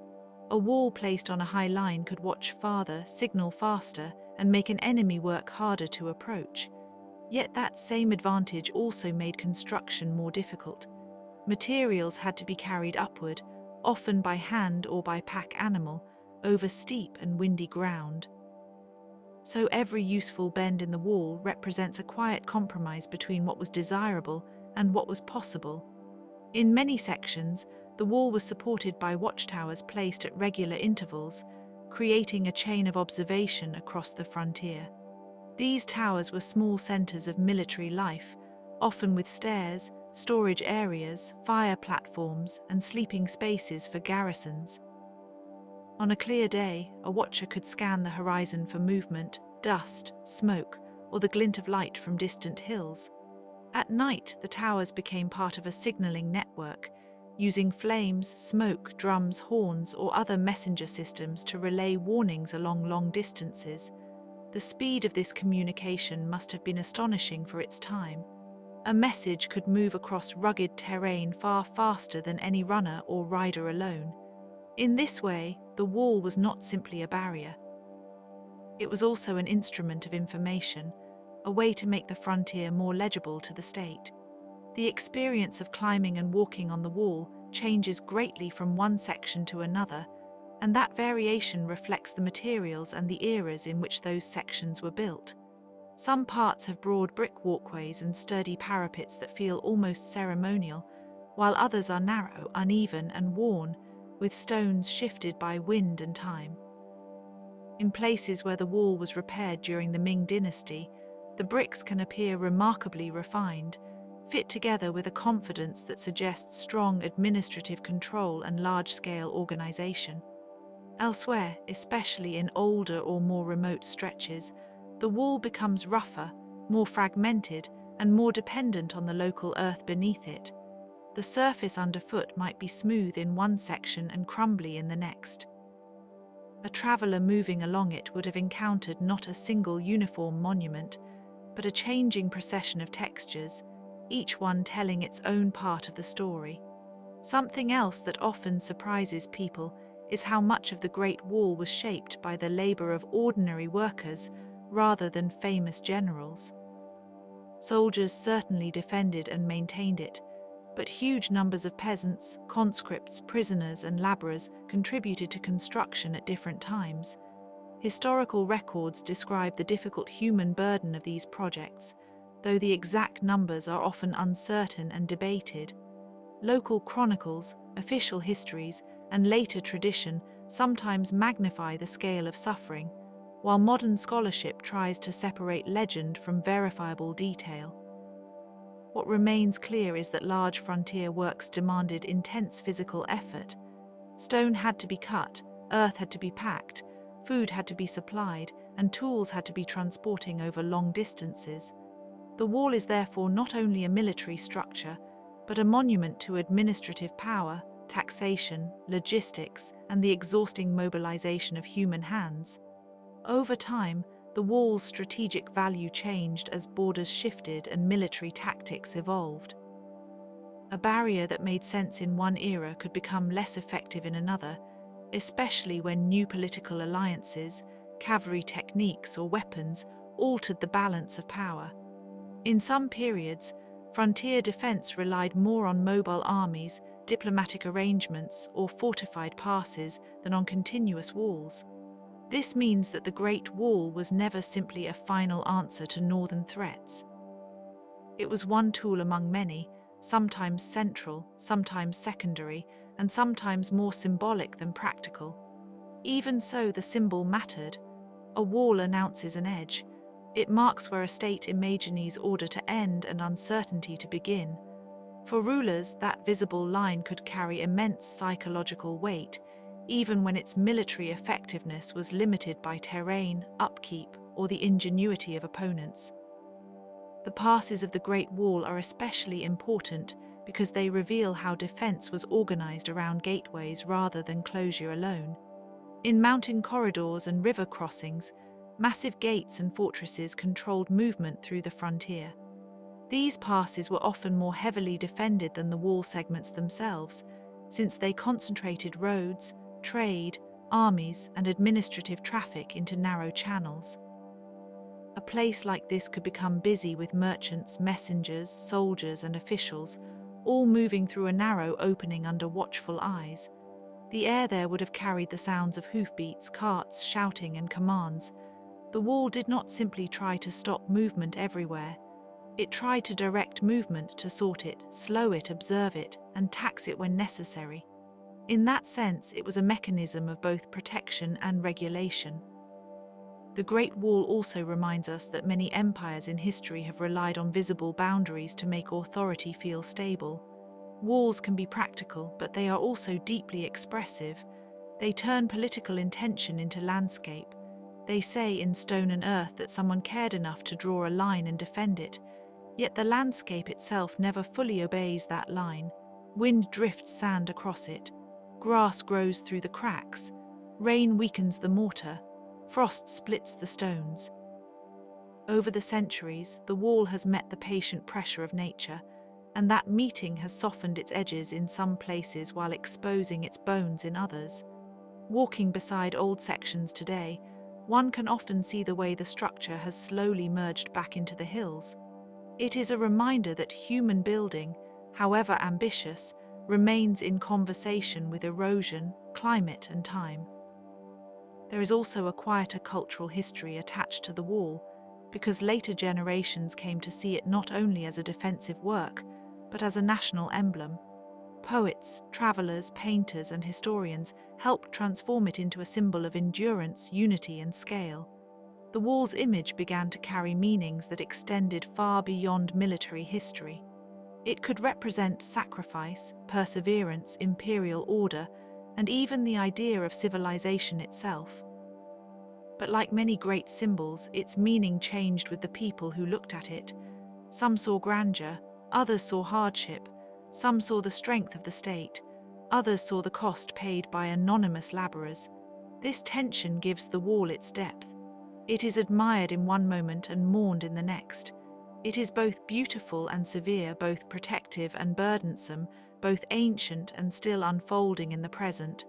A wall placed on a high line could watch farther, signal faster, and make an enemy work harder to approach. Yet that same advantage also made construction more difficult. Materials had to be carried upward, often by hand or by pack animal, over steep and windy ground. So every useful bend in the wall represents a quiet compromise between what was desirable and what was possible. In many sections, the wall was supported by watchtowers placed at regular intervals, creating a chain of observation across the frontier. These towers were small centers of military life, often with stairs, storage areas, fire platforms, and sleeping spaces for garrisons. On a clear day, a watcher could scan the horizon for movement, dust, smoke, or the glint of light from distant hills. At night, the towers became part of a signaling network, using flames, smoke, drums, horns, or other messenger systems to relay warnings along long distances. The speed of this communication must have been astonishing for its time. A message could move across rugged terrain far faster than any runner or rider alone. In this way, the wall was not simply a barrier. It was also an instrument of information, a way to make the frontier more legible to the state. The experience of climbing and walking on the wall changes greatly from one section to another, and that variation reflects the materials and the eras in which those sections were built. Some parts have broad brick walkways and sturdy parapets that feel almost ceremonial, while others are narrow, uneven, and worn, with stones shifted by wind and time. In places where the wall was repaired during the Ming dynasty, the bricks can appear remarkably refined, fit together with a confidence that suggests strong administrative control and large-scale organization. Elsewhere, especially in older or more remote stretches, the wall becomes rougher, more fragmented, and more dependent on the local earth beneath it. The surface underfoot might be smooth in one section and crumbly in the next. A traveler moving along it would have encountered not a single uniform monument, but a changing procession of textures, each one telling its own part of the story. Something else that often surprises people is how much of the Great Wall was shaped by the labor of ordinary workers rather than famous generals. Soldiers certainly defended and maintained it, but huge numbers of peasants, conscripts, prisoners, and laborers contributed to construction at different times. Historical records describe the difficult human burden of these projects, though the exact numbers are often uncertain and debated. Local chronicles, official histories, and later tradition sometimes magnify the scale of suffering, while modern scholarship tries to separate legend from verifiable detail. What remains clear is that large frontier works demanded intense physical effort. Stone had to be cut, earth had to be packed, food had to be supplied, and tools had to be transporting over long distances. The wall is therefore not only a military structure, but a monument to administrative power, taxation, logistics, and the exhausting mobilization of human hands. Over time, the wall's strategic value changed as borders shifted and military tactics evolved. A barrier that made sense in one era could become less effective in another, especially when new political alliances, cavalry techniques, or weapons altered the balance of power. In some periods, frontier defense relied more on mobile armies, diplomatic arrangements, or fortified passes than on continuous walls. This means that the Great Wall was never simply a final answer to northern threats. It was one tool among many, sometimes central, sometimes secondary, and sometimes more symbolic than practical. Even so, the symbol mattered. A wall announces an edge. It marks where a state imagines order to end and uncertainty to begin. For rulers, that visible line could carry immense psychological weight, even when its military effectiveness was limited by terrain, upkeep, or the ingenuity of opponents. The passes of the Great Wall are especially important because they reveal how defense was organized around gateways rather than closure alone. In mountain corridors and river crossings, massive gates and fortresses controlled movement through the frontier. These passes were often more heavily defended than the wall segments themselves, since they concentrated roads, trade, armies, and administrative traffic into narrow channels. A place like this could become busy with merchants, messengers, soldiers, and officials, all moving through a narrow opening under watchful eyes. The air there would have carried the sounds of hoofbeats, carts, shouting, and commands. The wall did not simply try to stop movement everywhere. It tried to direct movement, to sort it, slow it, observe it, and tax it when necessary. In that sense, it was a mechanism of both protection and regulation. The Great Wall also reminds us that many empires in history have relied on visible boundaries to make authority feel stable. Walls can be practical, but they are also deeply expressive. They turn political intention into landscape. They say in stone and earth that someone cared enough to draw a line and defend it, yet the landscape itself never fully obeys that line. Wind drifts sand across it. Grass grows through the cracks. Rain weakens the mortar. Frost splits the stones. Over the centuries, the wall has met the patient pressure of nature, and that meeting has softened its edges in some places while exposing its bones in others. Walking beside old sections today, one can often see the way the structure has slowly merged back into the hills. It is a reminder that human building, however ambitious, remains in conversation with erosion, climate, and time. There is also a quieter cultural history attached to the wall, because later generations came to see it not only as a defensive work, but as a national emblem. Poets, travelers, painters, and historians helped transform it into a symbol of endurance, unity, and scale. The wall's image began to carry meanings that extended far beyond military history. It could represent sacrifice, perseverance, imperial order, and even the idea of civilization itself. But like many great symbols, its meaning changed with the people who looked at it. Some saw grandeur, others saw hardship, some saw the strength of the state, others saw the cost paid by anonymous laborers. This tension gives the wall its depth. It is admired in one moment and mourned in the next. It is both beautiful and severe, both protective and burdensome, both ancient and still unfolding in the present.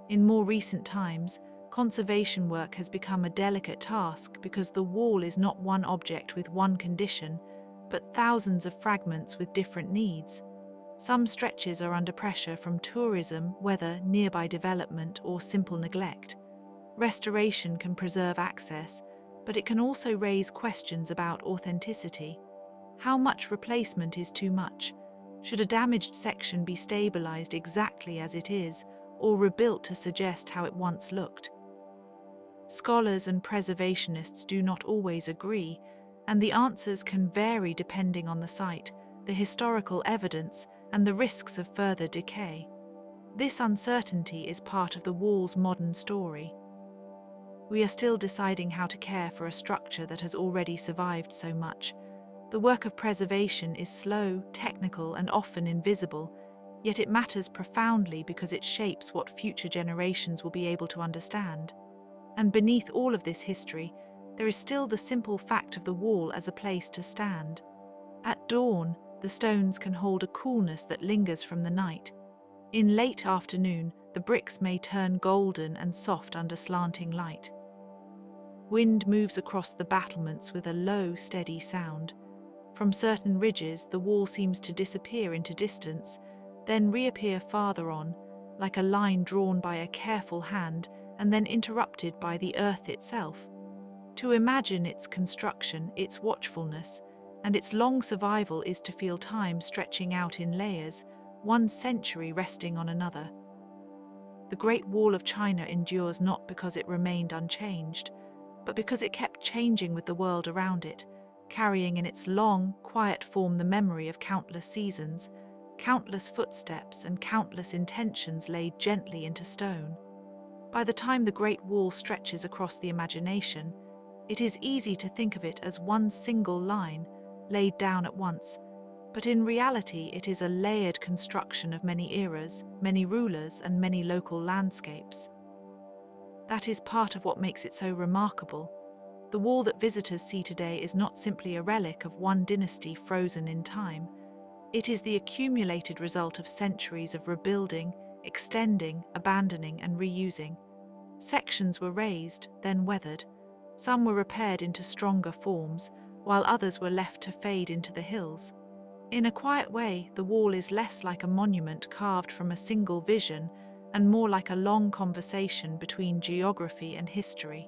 In more recent times, conservation work has become a delicate task because the wall is not one object with one condition, but thousands of fragments with different needs. Some stretches are under pressure from tourism, weather, nearby development, or simple neglect. Restoration can preserve access, but it can also raise questions about authenticity. How much replacement is too much? Should a damaged section be stabilized exactly as it is, or rebuilt to suggest how it once looked? Scholars and preservationists do not always agree, and the answers can vary depending on the site, the historical evidence, and the risks of further decay. This uncertainty is part of the wall's modern story. We are still deciding how to care for a structure that has already survived so much. The work of preservation is slow, technical, and often invisible, yet it matters profoundly because it shapes what future generations will be able to understand. And beneath all of this history, there is still the simple fact of the wall as a place to stand. At dawn, the stones can hold a coolness that lingers from the night. In late afternoon, the bricks may turn golden and soft under slanting light. Wind moves across the battlements with a low, steady sound. From certain ridges, the wall seems to disappear into distance, then reappear farther on, like a line drawn by a careful hand and then interrupted by the earth itself. To imagine its construction, its watchfulness, and its long survival is to feel time stretching out in layers, one century resting on another. The Great Wall of China endures not because it remained unchanged, but because it kept changing with the world around it, carrying in its long, quiet form the memory of countless seasons, countless footsteps, and countless intentions laid gently into stone. By the time the Great Wall stretches across the imagination, it is easy to think of it as one single line, laid down at once, but in reality it is a layered construction of many eras, many rulers, and many local landscapes. That is part of what makes it so remarkable. The wall that visitors see today is not simply a relic of one dynasty frozen in time. It is the accumulated result of centuries of rebuilding, extending, abandoning, and reusing. Sections were raised, then weathered. Some were repaired into stronger forms, while others were left to fade into the hills. In a quiet way, the wall is less like a monument carved from a single vision and more like a long conversation between geography and history.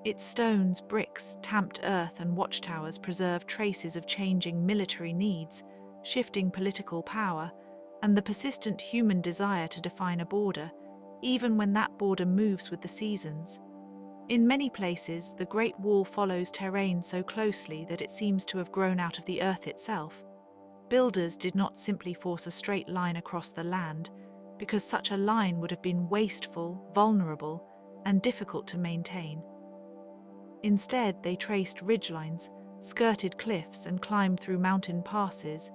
Its stones, bricks, tamped earth, and watchtowers preserve traces of changing military needs, shifting political power, and the persistent human desire to define a border, even when that border moves with the seasons. In many places, the Great Wall follows terrain so closely that it seems to have grown out of the earth itself. Builders did not simply force a straight line across the land, because such a line would have been wasteful, vulnerable, and difficult to maintain. Instead, they traced ridgelines, skirted cliffs, and climbed through mountain passes,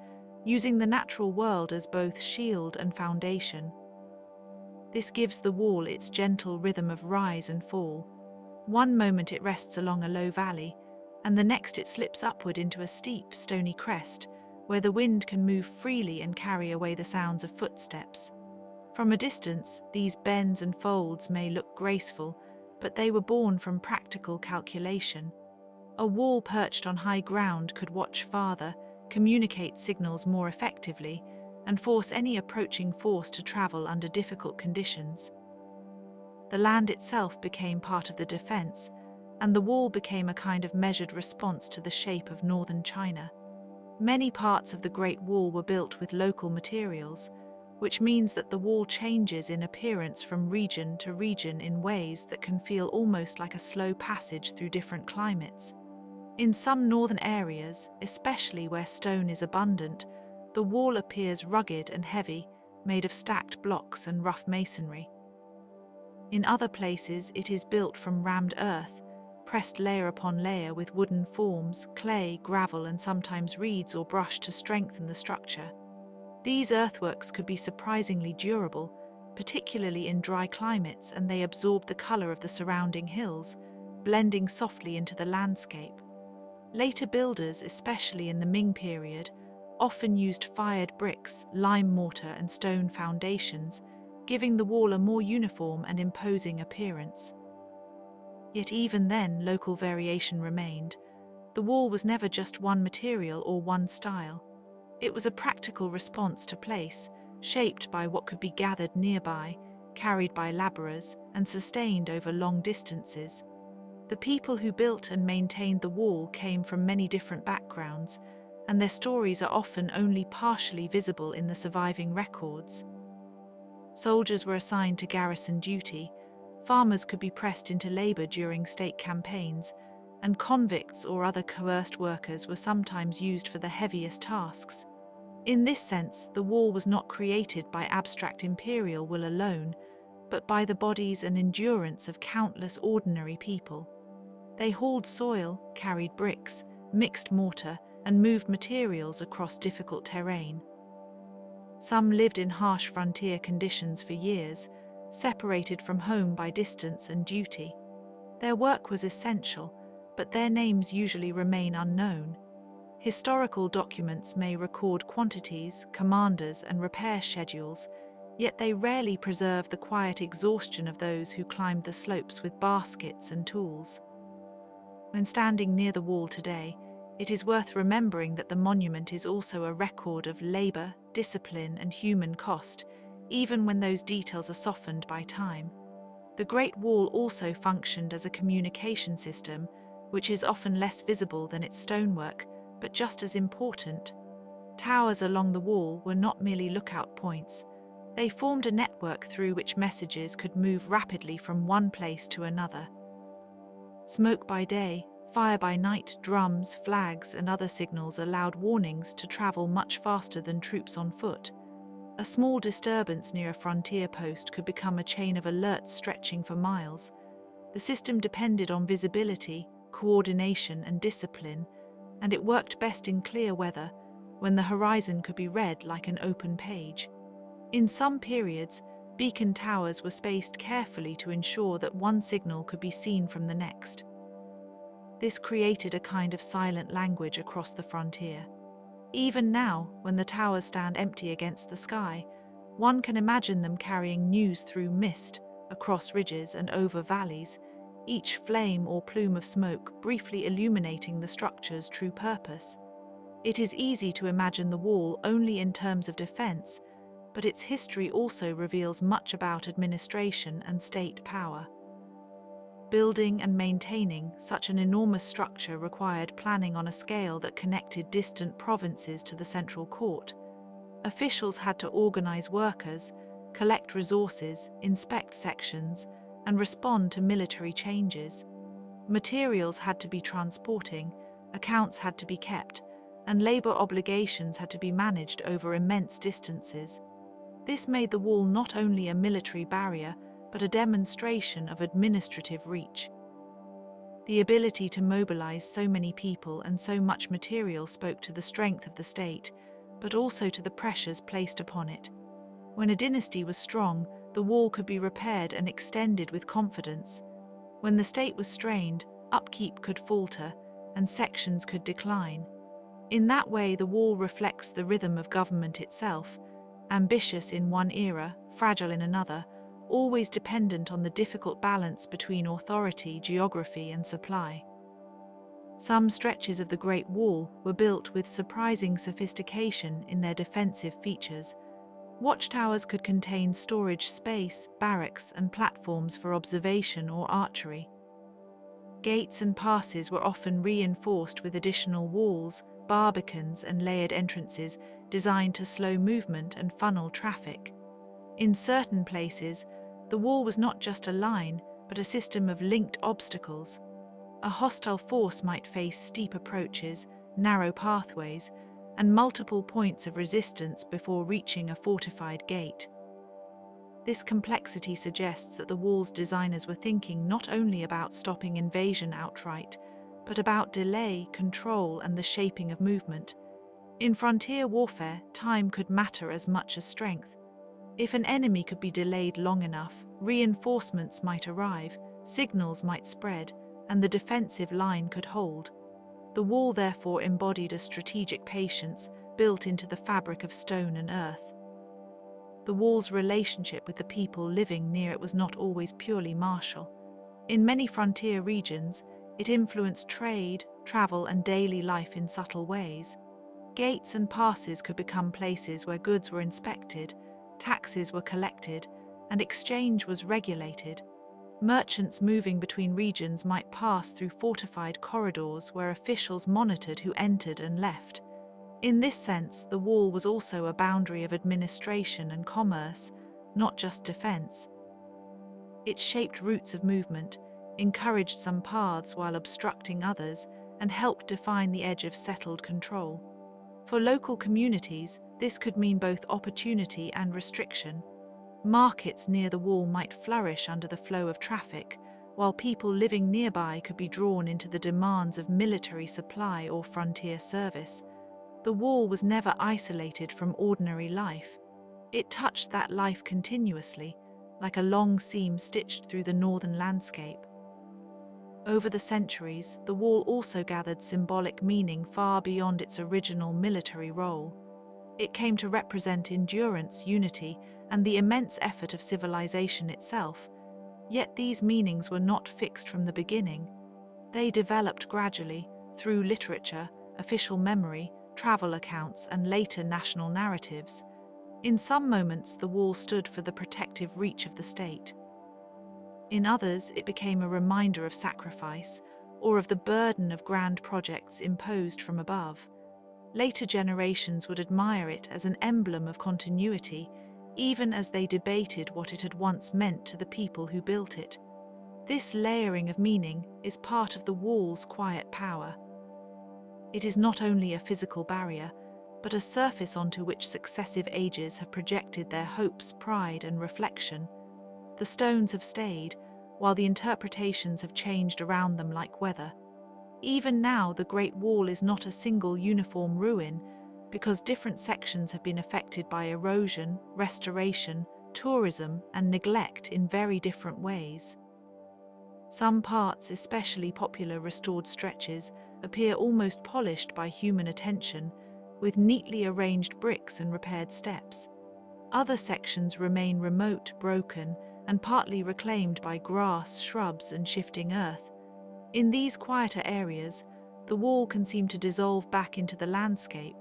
using the natural world as both shield and foundation. This gives the wall its gentle rhythm of rise and fall. One moment it rests along a low valley, and the next it slips upward into a steep, stony crest, where the wind can move freely and carry away the sounds of footsteps. From a distance, these bends and folds may look graceful, but they were born from practical calculation. A wall perched on high ground could watch farther, communicate signals more effectively, and force any approaching force to travel under difficult conditions. The land itself became part of the defense, and the wall became a kind of measured response to the shape of northern China. Many parts of the Great Wall were built with local materials, which means that the wall changes in appearance from region to region in ways that can feel almost like a slow passage through different climates. In some northern areas, especially where stone is abundant, the wall appears rugged and heavy, made of stacked blocks and rough masonry. In other places, it is built from rammed earth, pressed layer upon layer with wooden forms, clay, gravel, and sometimes reeds or brush to strengthen the structure. These earthworks could be surprisingly durable, particularly in dry climates, and they absorb the color of the surrounding hills, blending softly into the landscape. Later builders, especially in the Ming period, often used fired bricks, lime mortar, and stone foundations, giving the wall a more uniform and imposing appearance. Yet even then, local variation remained. The wall was never just one material or one style. It was a practical response to place, shaped by what could be gathered nearby, carried by laborers, and sustained over long distances. The people who built and maintained the wall came from many different backgrounds, and their stories are often only partially visible in the surviving records. Soldiers were assigned to garrison duty, farmers could be pressed into labor during state campaigns, and convicts or other coerced workers were sometimes used for the heaviest tasks. In this sense, the wall was not created by abstract imperial will alone, but by the bodies and endurance of countless ordinary people. They hauled soil, carried bricks, mixed mortar, and moved materials across difficult terrain. Some lived in harsh frontier conditions for years, separated from home by distance and duty. Their work was essential, but their names usually remain unknown. Historical documents may record quantities, commanders, and repair schedules, yet they rarely preserve the quiet exhaustion of those who climbed the slopes with baskets and tools. When standing near the wall today, it is worth remembering that the monument is also a record of labor, discipline, and human cost, even when those details are softened by time. The Great Wall also functioned as a communication system, which is often less visible than its stonework, but just as important. Towers along the wall were not merely lookout points. They formed a network through which messages could move rapidly from one place to another. Smoke by day, fire by night, drums, flags, and other signals allowed warnings to travel much faster than troops on foot. A small disturbance near a frontier post could become a chain of alerts stretching for miles. The system depended on visibility, coordination, and discipline, and it worked best in clear weather, when the horizon could be read like an open page. In some periods, beacon towers were spaced carefully to ensure that one signal could be seen from the next. This created a kind of silent language across the frontier. Even now, when the towers stand empty against the sky, one can imagine them carrying news through mist, across ridges and over valleys, each flame or plume of smoke briefly illuminating the structure's true purpose. It is easy to imagine the wall only in terms of defense, but its history also reveals much about administration and state power. Building and maintaining such an enormous structure required planning on a scale that connected distant provinces to the central court. Officials had to organize workers, collect resources, inspect sections, and respond to military changes. Materials had to be transporting, accounts had to be kept, and labor obligations had to be managed over immense distances. This made the wall not only a military barrier, but a demonstration of administrative reach. The ability to mobilize so many people and so much material spoke to the strength of the state, but also to the pressures placed upon it. When a dynasty was strong, the wall could be repaired and extended with confidence. When the state was strained, upkeep could falter, and sections could decline. In that way, the wall reflects the rhythm of government itself, ambitious in one era, fragile in another, always dependent on the difficult balance between authority, geography, and supply. Some stretches of the Great Wall were built with surprising sophistication in their defensive features. Watchtowers could contain storage space, barracks, and platforms for observation or archery. Gates and passes were often reinforced with additional walls, barbicans, and layered entrances designed to slow movement and funnel traffic. In certain places, the wall was not just a line, but a system of linked obstacles. A hostile force might face steep approaches, narrow pathways, and multiple points of resistance before reaching a fortified gate. This complexity suggests that the wall's designers were thinking not only about stopping invasion outright, but about delay, control, and the shaping of movement. In frontier warfare, time could matter as much as strength. If an enemy could be delayed long enough, reinforcements might arrive, signals might spread, and the defensive line could hold. The wall therefore embodied a strategic patience built into the fabric of stone and earth. The wall's relationship with the people living near it was not always purely martial. In many frontier regions, it influenced trade, travel, and daily life in subtle ways. Gates and passes could become places where goods were inspected, taxes were collected, and exchange was regulated. Merchants moving between regions might pass through fortified corridors where officials monitored who entered and left. In this sense, the wall was also a boundary of administration and commerce, not just defense. It shaped routes of movement, encouraged some paths while obstructing others, and helped define the edge of settled control. For local communities, this could mean both opportunity and restriction. Markets near the wall might flourish under the flow of traffic, while people living nearby could be drawn into the demands of military supply or frontier service. The wall was never isolated from ordinary life. It touched that life continuously, like a long seam stitched through the northern landscape. Over the centuries, the wall also gathered symbolic meaning far beyond its original military role. It came to represent endurance, unity, and the immense effort of civilization itself. Yet these meanings were not fixed from the beginning. They developed gradually through literature, official memory, travel accounts, and later national narratives. In some moments, the wall stood for the protective reach of the state. In others, it became a reminder of sacrifice or of the burden of grand projects imposed from above. Later generations would admire it as an emblem of continuity, even as they debated what it had once meant to the people who built it. This layering of meaning is part of the wall's quiet power. It is not only a physical barrier, but a surface onto which successive ages have projected their hopes, pride, and reflection. The stones have stayed, while the interpretations have changed around them like weather. Even now, the Great Wall is not a single uniform ruin, because different sections have been affected by erosion, restoration, tourism, and neglect in very different ways. Some parts, especially popular restored stretches, appear almost polished by human attention, with neatly arranged bricks and repaired steps. Other sections remain remote, broken, and partly reclaimed by grass, shrubs, and shifting earth. In these quieter areas, the wall can seem to dissolve back into the landscape,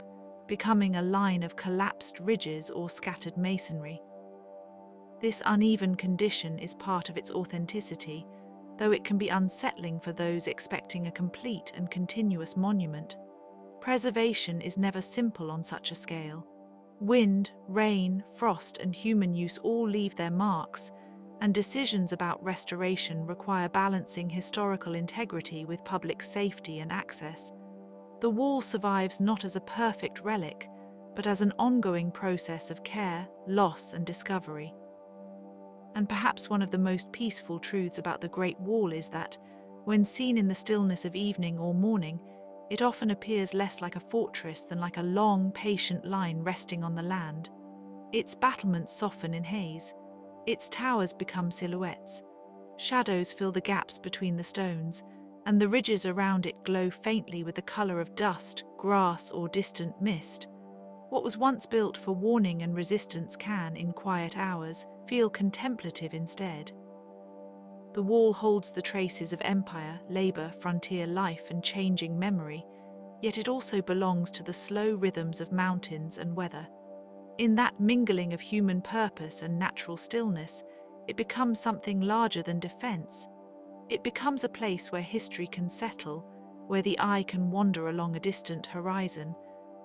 becoming a line of collapsed ridges or scattered masonry. This uneven condition is part of its authenticity, though it can be unsettling for those expecting a complete and continuous monument. Preservation is never simple on such a scale. Wind, rain, frost, and human use all leave their marks, and decisions about restoration require balancing historical integrity with public safety and access. The wall survives not as a perfect relic, but as an ongoing process of care, loss, and discovery. And perhaps one of the most peaceful truths about the Great Wall is that, when seen in the stillness of evening or morning, it often appears less like a fortress than like a long, patient line resting on the land. Its battlements soften in haze. Its towers become silhouettes. Shadows fill the gaps between the stones, and the ridges around it glow faintly with the color of dust, grass, or distant mist. What was once built for warning and resistance can, in quiet hours, feel contemplative instead. The wall holds the traces of empire, labor, frontier life, and changing memory, yet it also belongs to the slow rhythms of mountains and weather. In that mingling of human purpose and natural stillness, it becomes something larger than defense. It becomes a place where history can settle, where the eye can wander along a distant horizon,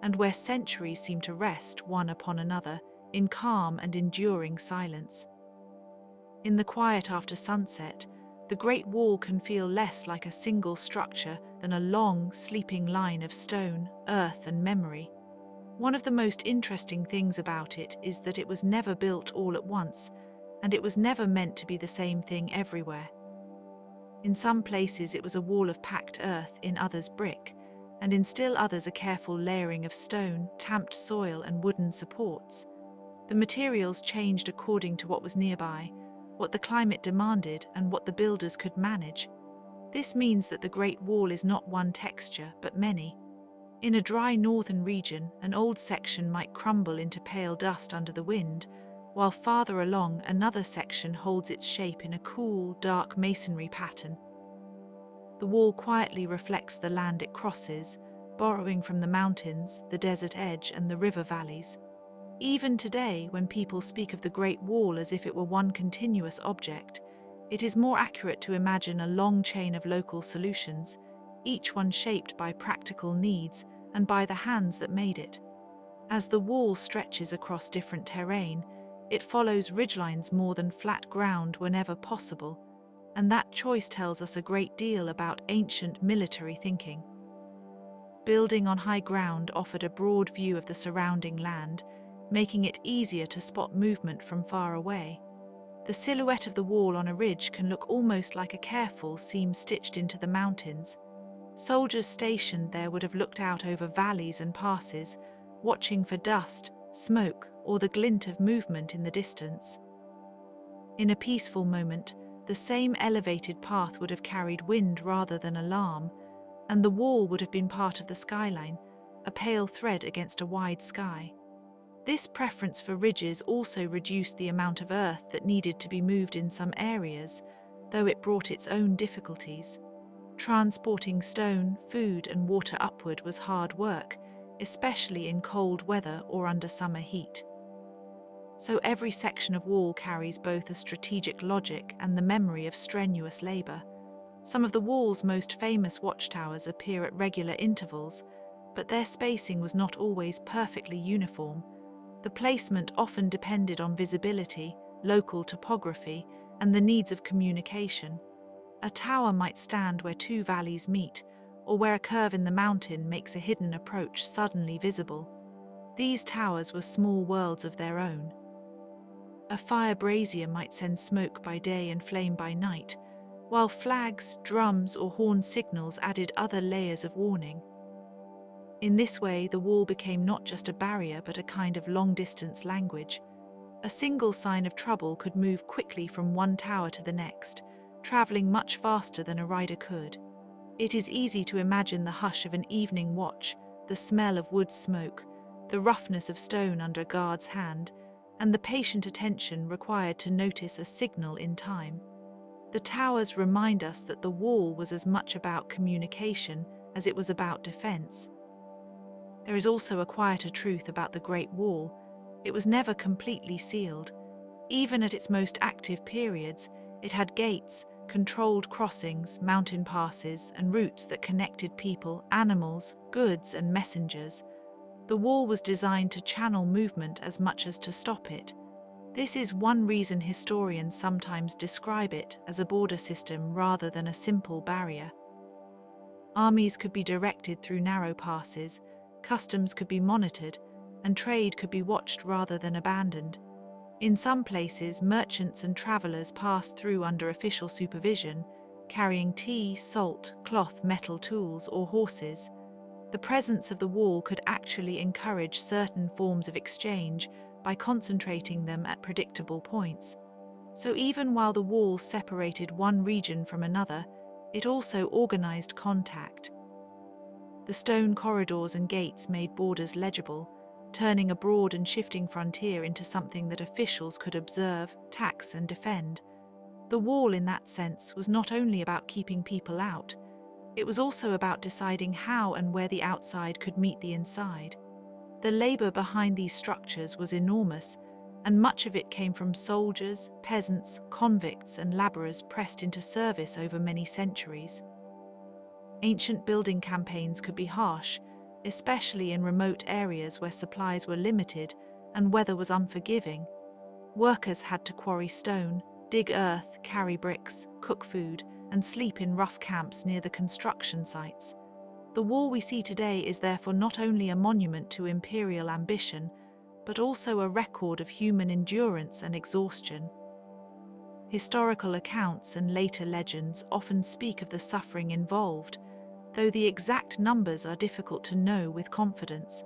and where centuries seem to rest one upon another in calm and enduring silence. In the quiet after sunset, the Great Wall can feel less like a single structure than a long, sleeping line of stone, earth, and memory. One of the most interesting things about it is that it was never built all at once, and it was never meant to be the same thing everywhere. In some places it was a wall of packed earth, in others brick, and in still others a careful layering of stone, tamped soil, and wooden supports. The materials changed according to what was nearby, what the climate demanded, and what the builders could manage. This means that the Great Wall is not one texture, but many. In a dry northern region, an old section might crumble into pale dust under the wind, while farther along another section holds its shape in a cool, dark masonry pattern. The wall quietly reflects the land it crosses, borrowing from the mountains, the desert edge, and the river valleys. Even today, when people speak of the Great Wall as if it were one continuous object, it is more accurate to imagine a long chain of local solutions, each one shaped by practical needs and by the hands that made it. As the wall stretches across different terrain, it follows ridgelines more than flat ground whenever possible. and that choice tells us a great deal about ancient military thinking. Building on high ground offered a broad view of the surrounding land, making it easier to spot movement from far away. The silhouette of the wall on a ridge can look almost like a careful seam stitched into the mountains. Soldiers stationed there would have looked out over valleys and passes, watching for dust, smoke, or the glint of movement in the distance. In a peaceful moment, the same elevated path would have carried wind rather than alarm, and the wall would have been part of the skyline, a pale thread against a wide sky. This preference for ridges also reduced the amount of earth that needed to be moved in some areas, though it brought its own difficulties. Transporting stone, food, and water upward was hard work, especially in cold weather or under summer heat. So every section of wall carries both a strategic logic and the memory of strenuous labor. Some of the wall's most famous watchtowers appear at regular intervals, but their spacing was not always perfectly uniform. The placement often depended on visibility, local topography, and the needs of communication. A tower might stand where two valleys meet, or where a curve in the mountain makes a hidden approach suddenly visible. These towers were small worlds of their own. A fire brazier might send smoke by day and flame by night, while flags, drums, or horn signals added other layers of warning. In this way, the wall became not just a barrier but a kind of long-distance language. A single sign of trouble could move quickly from one tower to the next, traveling much faster than a rider could. It is easy to imagine the hush of an evening watch, the smell of wood smoke, the roughness of stone under a guard's hand, and the patient attention required to notice a signal in time. The towers remind us that the wall was as much about communication as it was about defense. There is also a quieter truth about the Great Wall. It was never completely sealed. Even at its most active periods, it had gates, controlled crossings, mountain passes, and routes that connected people, animals, goods, and messengers. The wall was designed to channel movement as much as to stop it. This is one reason historians sometimes describe it as a border system rather than a simple barrier. Armies could be directed through narrow passes, customs could be monitored, and trade could be watched rather than abandoned. In some places, merchants and travelers passed through under official supervision, carrying tea, salt, cloth, metal tools, or horses. The presence of the wall could actually encourage certain forms of exchange by concentrating them at predictable points. So even while the wall separated one region from another, it also organized contact. The stone corridors and gates made borders legible, turning a broad and shifting frontier into something that officials could observe, tax, and defend. The wall, in that sense, was not only about keeping people out, it was also about deciding how and where the outside could meet the inside. The labor behind these structures was enormous, and much of it came from soldiers, peasants, convicts, and laborers pressed into service over many centuries. Ancient building campaigns could be harsh, especially in remote areas where supplies were limited and weather was unforgiving. Workers had to quarry stone, dig earth, carry bricks, cook food, and sleep in rough camps near the construction sites. The wall we see today is therefore not only a monument to imperial ambition, but also a record of human endurance and exhaustion. Historical accounts and later legends often speak of the suffering involved, though the exact numbers are difficult to know with confidence.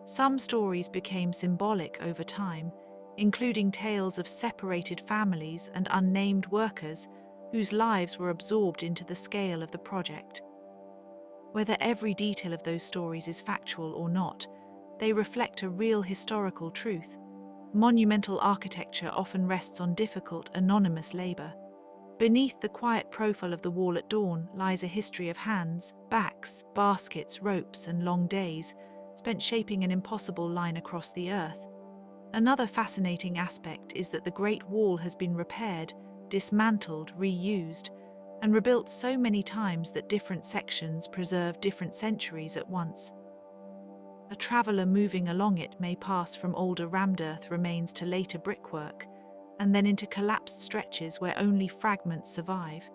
Some stories became symbolic over time, including tales of separated families and unnamed workers whose lives were absorbed into the scale of the project. Whether every detail of those stories is factual or not, they reflect a real historical truth. Monumental architecture often rests on difficult, anonymous labor. Beneath the quiet profile of the wall at dawn lies a history of hands, backs, baskets, ropes, and long days spent shaping an impossible line across the earth. Another fascinating aspect is that the Great Wall has been repaired, dismantled, reused, and rebuilt so many times that different sections preserve different centuries at once. A traveller moving along it may pass from older rammed earth remains to later brickwork, and then into collapsed stretches where only fragments survive.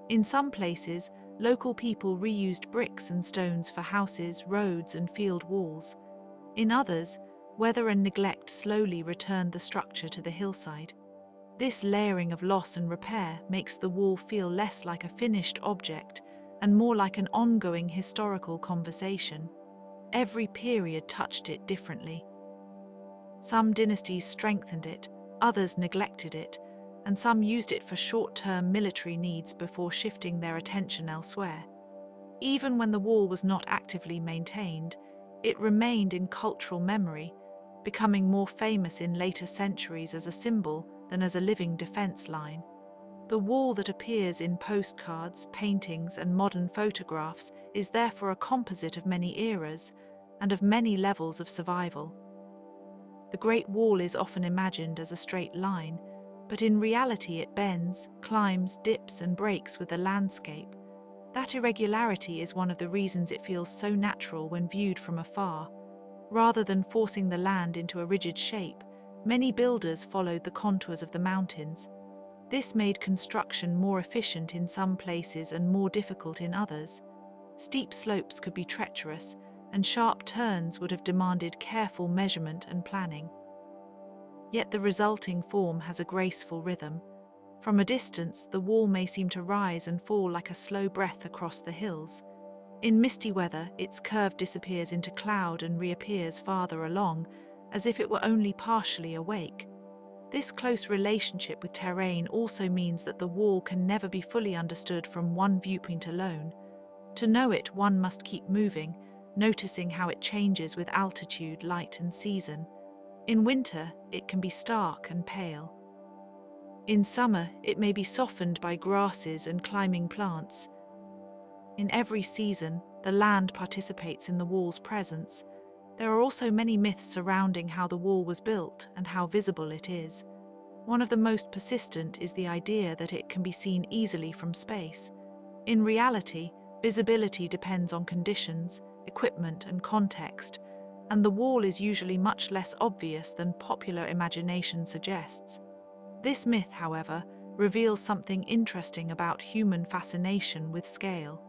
In some places, local people reused bricks and stones for houses, roads, and field walls. In others, weather and neglect slowly returned the structure to the hillside. This layering of loss and repair makes the wall feel less like a finished object and more like an ongoing historical conversation. Every period touched it differently. Some dynasties strengthened it, others neglected it, and some used it for short-term military needs before shifting their attention elsewhere. Even when the wall was not actively maintained, it remained in cultural memory, becoming more famous in later centuries as a symbol than as a living defense line. The wall that appears in postcards, paintings, and modern photographs is therefore a composite of many eras and of many levels of survival. The Great Wall is often imagined as a straight line, but in reality it bends, climbs, dips, and breaks with the landscape. That irregularity is one of the reasons it feels so natural when viewed from afar. Rather than forcing the land into a rigid shape, many builders followed the contours of the mountains. This made construction more efficient in some places and more difficult in others. Steep slopes could be treacherous, and sharp turns would have demanded careful measurement and planning. Yet the resulting form has a graceful rhythm. From a distance, the wall may seem to rise and fall like a slow breath across the hills. In misty weather, its curve disappears into cloud and reappears farther along, as if it were only partially awake. This close relationship with terrain also means that the wall can never be fully understood from one viewpoint alone. To know it, one must keep moving, noticing how it changes with altitude, light, and season. In winter, it can be stark and pale. In summer, it may be softened by grasses and climbing plants. In every season, the land participates in the wall's presence. There are also many myths surrounding how the wall was built and how visible it is. One of the most persistent is the idea that it can be seen easily from space. In reality, visibility depends on conditions, equipment, and context, and the wall is usually much less obvious than popular imagination suggests. This myth, however, reveals something interesting about human fascination with scale.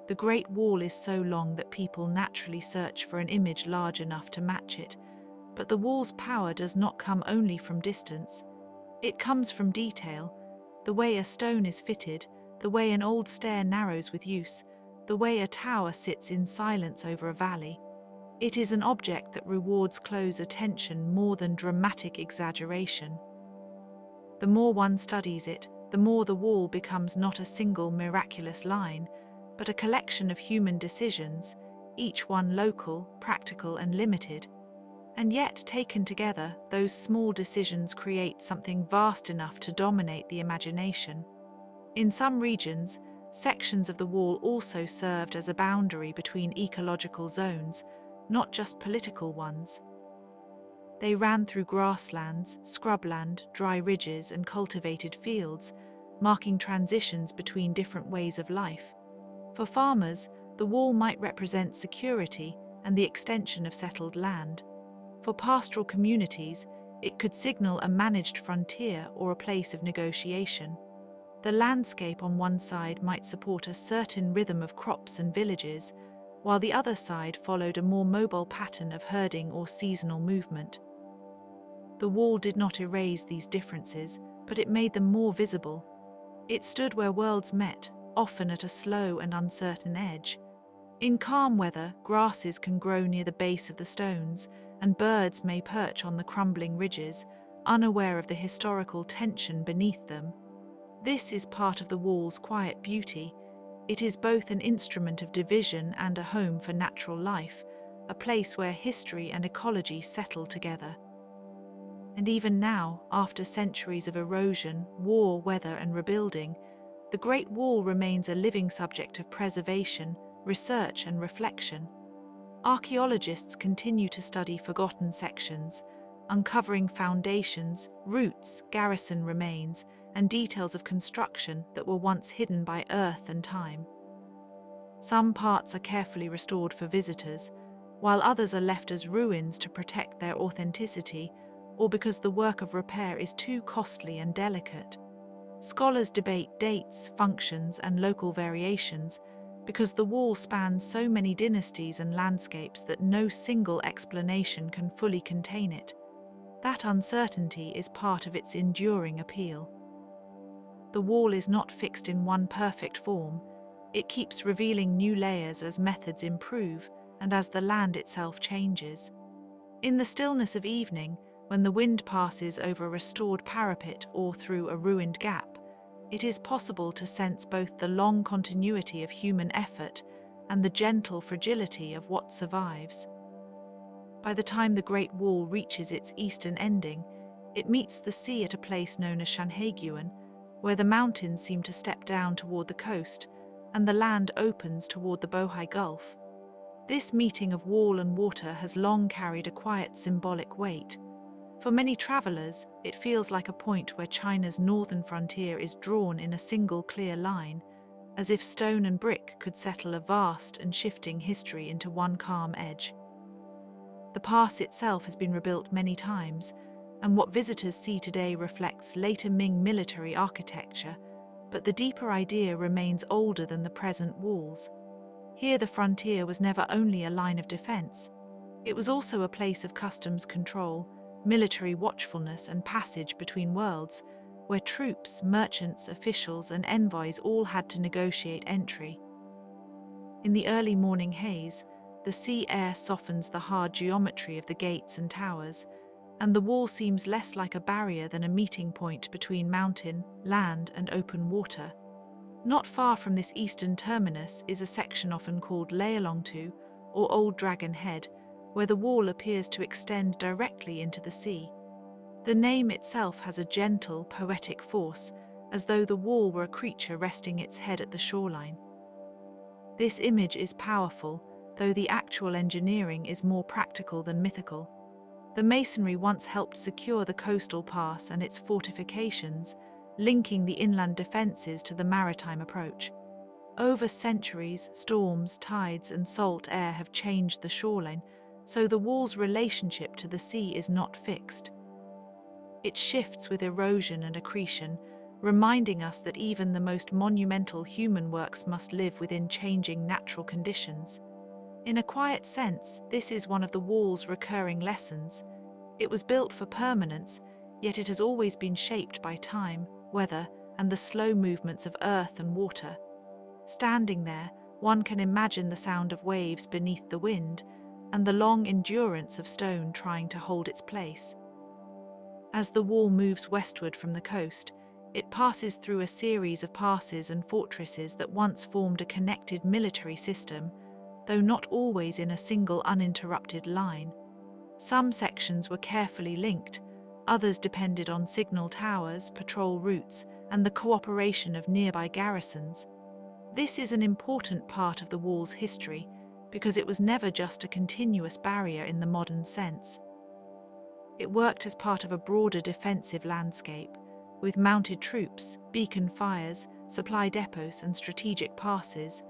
The Great Wall is so long that people naturally search for an image large enough to match it, but the wall's power does not come only from distance. It comes from detail, the way a stone is fitted, the way an old stair narrows with use, the way a tower sits in silence over a valley. It is an object that rewards close attention more than dramatic exaggeration. The more one studies it, the more the wall becomes not a single miraculous line, but a collection of human decisions, each one local, practical, and limited. And yet, taken together, those small decisions create something vast enough to dominate the imagination. In some regions, sections of the wall also served as a boundary between ecological zones, not just political ones. They ran through grasslands, scrubland, dry ridges, and cultivated fields, marking transitions between different ways of life. For farmers, the wall might represent security and the extension of settled land. For pastoral communities, it could signal a managed frontier or a place of negotiation. The landscape on one side might support a certain rhythm of crops and villages, while the other side followed a more mobile pattern of herding or seasonal movement. The wall did not erase these differences, but it made them more visible. It stood where worlds met, often at a slow and uncertain edge. In calm weather, grasses can grow near the base of the stones, and birds may perch on the crumbling ridges, unaware of the historical tension beneath them. This is part of the wall's quiet beauty. It is both an instrument of division and a home for natural life, a place where history and ecology settle together. And even now, after centuries of erosion, war, weather, and rebuilding, the Great Wall remains a living subject of preservation, research, and reflection. Archaeologists continue to study forgotten sections, uncovering foundations, roots, garrison remains, and details of construction that were once hidden by earth and time. Some parts are carefully restored for visitors, while others are left as ruins to protect their authenticity, or because the work of repair is too costly and delicate. Scholars debate dates, functions, and local variations because the wall spans so many dynasties and landscapes that no single explanation can fully contain it. That uncertainty is part of its enduring appeal. The wall is not fixed in one perfect form. It keeps revealing new layers as methods improve and as the land itself changes. In the stillness of evening, when the wind passes over a restored parapet or through a ruined gap, it is possible to sense both the long continuity of human effort and the gentle fragility of what survives. By the time the Great Wall reaches its eastern ending, it meets the sea at a place known as Shanhaiguan, where the mountains seem to step down toward the coast and the land opens toward the Bohai Gulf. This meeting of wall and water has long carried a quiet symbolic weight. For many travelers, it feels like a point where China's northern frontier is drawn in a single clear line, as if stone and brick could settle a vast and shifting history into one calm edge. The pass itself has been rebuilt many times, and what visitors see today reflects later Ming military architecture, but the deeper idea remains older than the present walls. Here the frontier was never only a line of defense. It was also a place of customs control, military watchfulness, and passage between worlds, where troops, merchants, officials, and envoys all had to negotiate entry. In the early morning haze, the sea air softens the hard geometry of the gates and towers, and the wall seems less like a barrier than a meeting point between mountain, land, and open water. Not far from this eastern terminus is a section often called Lealongtu, or Old Dragon Head, where the wall appears to extend directly into the sea. The name itself has a gentle, poetic force, as though the wall were a creature resting its head at the shoreline. This image is powerful, though the actual engineering is more practical than mythical. The masonry once helped secure the coastal pass and its fortifications, linking the inland defences to the maritime approach. Over centuries, storms, tides, and salt air have changed the shoreline, so the wall's relationship to the sea is not fixed. It shifts with erosion and accretion, reminding us that even the most monumental human works must live within changing natural conditions. In a quiet sense, this is one of the wall's recurring lessons. It was built for permanence, yet it has always been shaped by time, weather, and the slow movements of earth and water. Standing there, one can imagine the sound of waves beneath the wind and the long endurance of stone trying to hold its place. As the wall moves westward from the coast, it passes through a series of passes and fortresses that once formed a connected military system, though not always in a single uninterrupted line. Some sections were carefully linked, others depended on signal towers, patrol routes, and the cooperation of nearby garrisons. This is an important part of the wall's history, because it was never just a continuous barrier in the modern sense. It worked as part of a broader defensive landscape, with mounted troops, beacon fires, supply depots, and strategic passes.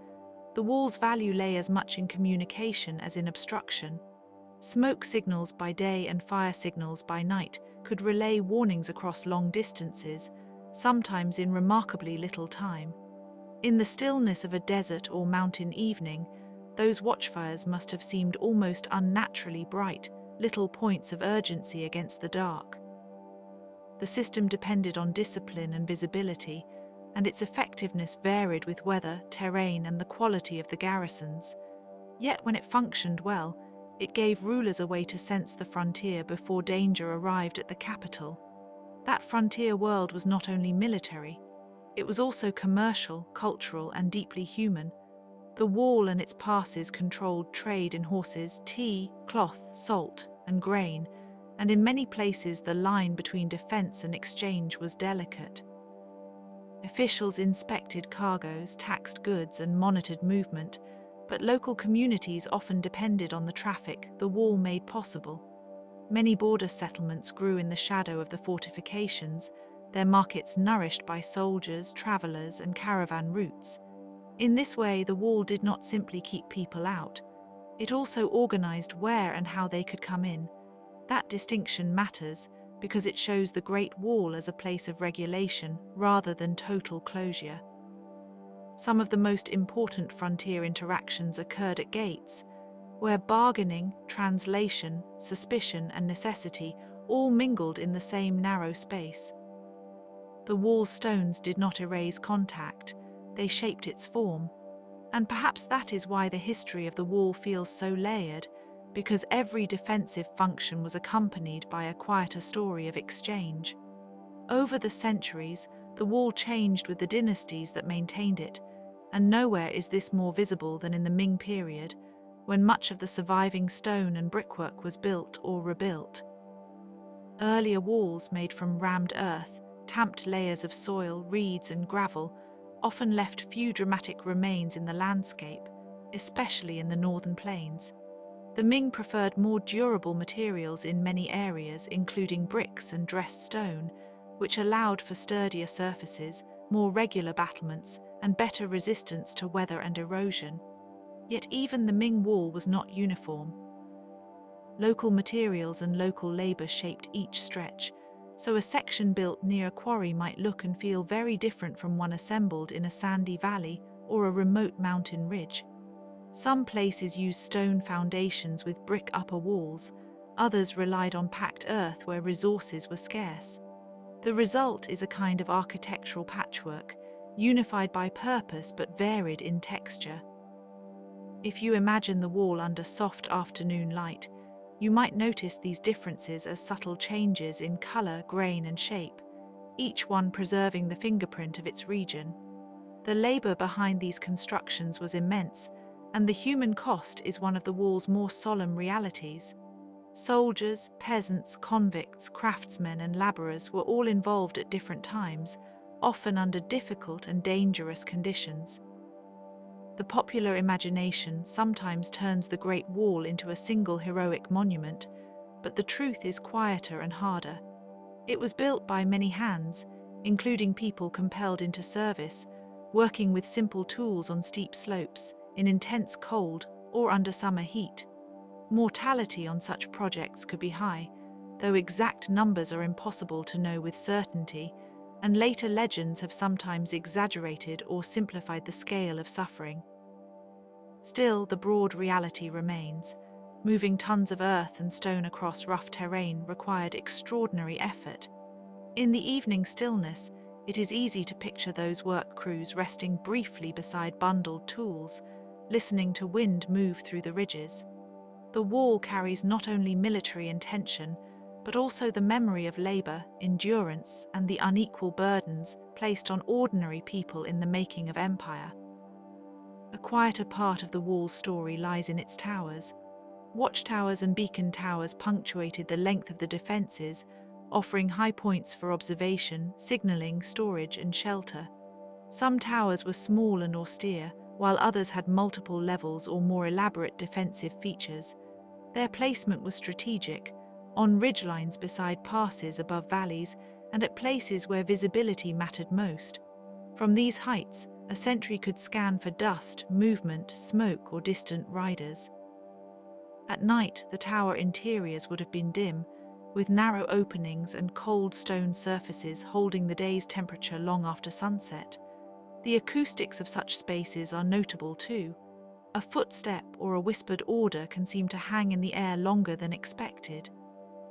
The wall's value lay as much in communication as in obstruction. Smoke signals by day and fire signals by night could relay warnings across long distances, sometimes in remarkably little time. In the stillness of a desert or mountain evening, those watchfires must have seemed almost unnaturally bright, little points of urgency against the dark. The system depended on discipline and visibility, and its effectiveness varied with weather, terrain, and the quality of the garrisons. Yet when it functioned well, it gave rulers a way to sense the frontier before danger arrived at the capital. That frontier world was not only military, it was also commercial, cultural, and deeply human. The wall and its passes controlled trade in horses, tea, cloth, salt, and grain, and in many places the line between defense and exchange was delicate. Officials inspected cargoes, taxed goods, and monitored movement, but local communities often depended on the traffic the wall made possible. Many border settlements grew in the shadow of the fortifications, their markets nourished by soldiers, travelers, and caravan routes. In this way, the wall did not simply keep people out. It also organized where and how they could come in. That distinction matters because it shows the Great Wall as a place of regulation rather than total closure. Some of the most important frontier interactions occurred at gates, where bargaining, translation, suspicion, and necessity all mingled in the same narrow space. The wall's stones did not erase contact, they shaped its form, and perhaps that is why the history of the wall feels so layered, because every defensive function was accompanied by a quieter story of exchange. Over the centuries, the wall changed with the dynasties that maintained it, and nowhere is this more visible than in the Ming period, when much of the surviving stone and brickwork was built or rebuilt. Earlier walls made from rammed earth, tamped layers of soil, reeds, and gravel often left few dramatic remains in the landscape, especially in the northern plains. The Ming preferred more durable materials in many areas, including bricks and dressed stone, which allowed for sturdier surfaces, more regular battlements, and better resistance to weather and erosion. Yet even the Ming wall was not uniform. Local materials and local labor shaped each stretch, so a section built near a quarry might look and feel very different from one assembled in a sandy valley or a remote mountain ridge. Some places used stone foundations with brick upper walls, others relied on packed earth where resources were scarce. The result is a kind of architectural patchwork, unified by purpose but varied in texture. If you imagine the wall under soft afternoon light, you might notice these differences as subtle changes in color, grain, and shape, each one preserving the fingerprint of its region. The labor behind these constructions was immense, and the human cost is one of the wall's more solemn realities. Soldiers, peasants, convicts, craftsmen, and laborers were all involved at different times, often under difficult and dangerous conditions. The popular imagination sometimes turns the Great Wall into a single heroic monument, but the truth is quieter and harder. It was built by many hands, including people compelled into service, working with simple tools on steep slopes, in intense cold, or under summer heat. Mortality on such projects could be high, though exact numbers are impossible to know with certainty, and later legends have sometimes exaggerated or simplified the scale of suffering. Still, the broad reality remains. Moving tons of earth and stone across rough terrain required extraordinary effort. In the evening stillness, it is easy to picture those work crews resting briefly beside bundled tools, listening to wind move through the ridges. The wall carries not only military intention, but also the memory of labor, endurance, and the unequal burdens placed on ordinary people in the making of empire. A quieter part of the wall's story lies in its towers. Watchtowers and beacon towers punctuated the length of the defenses, offering high points for observation, signaling, storage, and shelter. Some towers were small and austere, while others had multiple levels or more elaborate defensive features. Their placement was strategic, on ridgelines beside passes above valleys and at places where visibility mattered most. From these heights, a sentry could scan for dust, movement, smoke, or distant riders. At night, the tower interiors would have been dim, with narrow openings and cold stone surfaces holding the day's temperature long after sunset. The acoustics of such spaces are notable too. A footstep or a whispered order can seem to hang in the air longer than expected.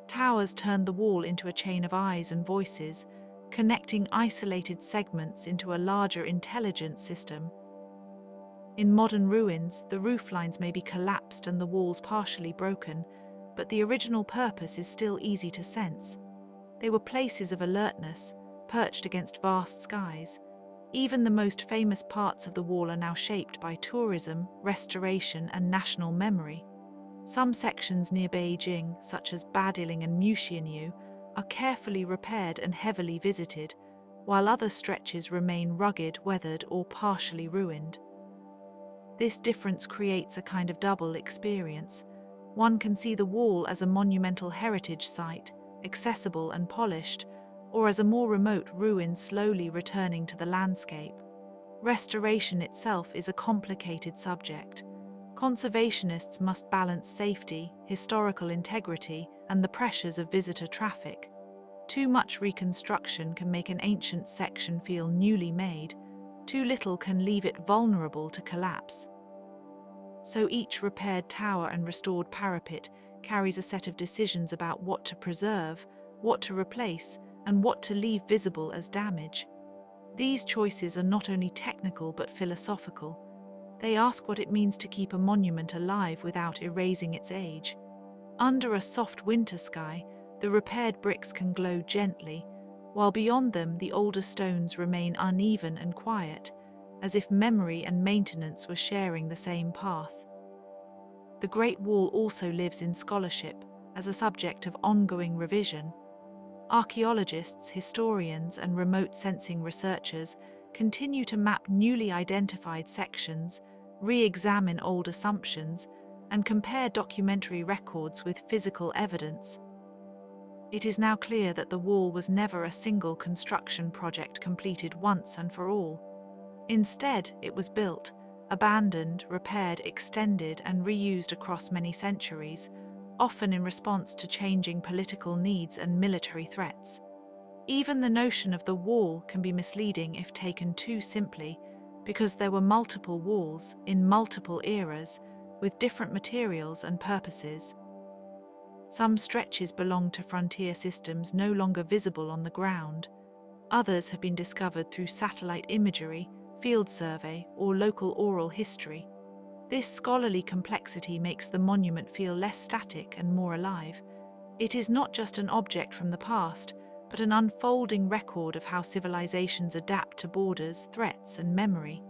Towers turned the wall into a chain of eyes and voices, connecting isolated segments into a larger intelligence system. In modern ruins, the rooflines may be collapsed and the walls partially broken, but the original purpose is still easy to sense. They were places of alertness, perched against vast skies. Even the most famous parts of the wall are now shaped by tourism, restoration, and national memory. Some sections near Beijing, such as Badiling and Muxianyu, are carefully repaired and heavily visited, while other stretches remain rugged, weathered, or partially ruined. This difference creates a kind of double experience. One can see the wall as a monumental heritage site, accessible and polished, or as a more remote ruin slowly returning to the landscape. Restoration itself is a complicated subject. Conservationists must balance safety, historical integrity, and the pressures of visitor traffic. Too much reconstruction can make an ancient section feel newly made. Too little can leave it vulnerable to collapse. So each repaired tower and restored parapet carries a set of decisions about what to preserve, what to replace, and what to leave visible as damage. These choices are not only technical but philosophical. They ask what it means to keep a monument alive without erasing its age. Under a soft winter sky, the repaired bricks can glow gently, while beyond them the older stones remain uneven and quiet, as if memory and maintenance were sharing the same path. The Great Wall also lives in scholarship as a subject of ongoing revision. Archaeologists, historians, and remote sensing researchers continue to map newly identified sections, re-examine old assumptions, and compare documentary records with physical evidence. It is now clear that the wall was never a single construction project completed once and for all. Instead, it was built, abandoned, repaired, extended, and reused across many centuries, often in response to changing political needs and military threats. Even the notion of the wall can be misleading if taken too simply, because there were multiple walls in multiple eras with different materials and purposes. Some stretches belong to frontier systems no longer visible on the ground. Others have been discovered through satellite imagery, field survey, or local oral history. This scholarly complexity makes the monument feel less static and more alive. It is not just an object from the past, but an unfolding record of how civilizations adapt to borders, threats, and memory.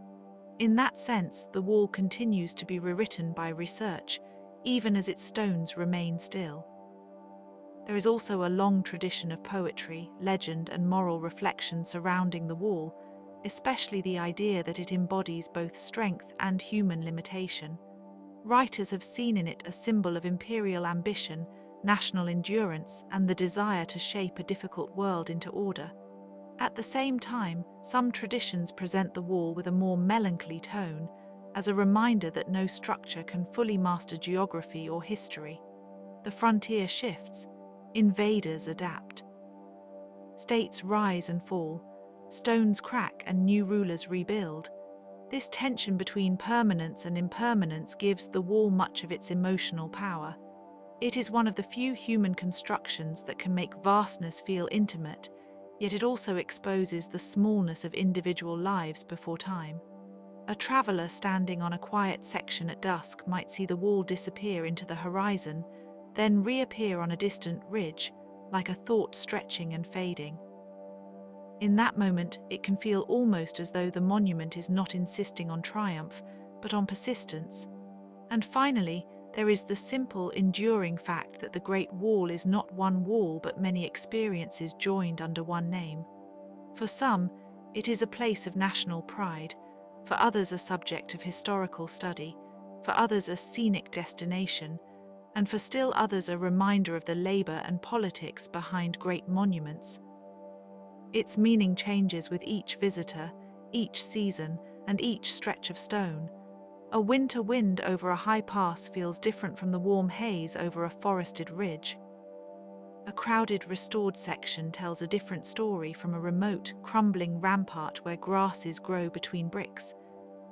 In that sense, the wall continues to be rewritten by research, even as its stones remain still. There is also a long tradition of poetry, legend, and moral reflection surrounding the wall, especially the idea that it embodies both strength and human limitation. Writers have seen in it a symbol of imperial ambition, national endurance, and the desire to shape a difficult world into order. At the same time, some traditions present the wall with a more melancholy tone, as a reminder that no structure can fully master geography or history. The frontier shifts, invaders adapt. States rise and fall, stones crack and new rulers rebuild. This tension between permanence and impermanence gives the wall much of its emotional power. It is one of the few human constructions that can make vastness feel intimate, yet it also exposes the smallness of individual lives before time. A traveler standing on a quiet section at dusk might see the wall disappear into the horizon, then reappear on a distant ridge, like a thought stretching and fading. In that moment, it can feel almost as though the monument is not insisting on triumph, but on persistence. And finally, there is the simple, enduring fact that the Great Wall is not one wall but many experiences joined under one name. For some, it is a place of national pride, for others a subject of historical study, for others a scenic destination, and for still others a reminder of the labor and politics behind great monuments. Its meaning changes with each visitor, each season, and each stretch of stone. A winter wind over a high pass feels different from the warm haze over a forested ridge. A crowded, restored section tells a different story from a remote, crumbling rampart where grasses grow between bricks.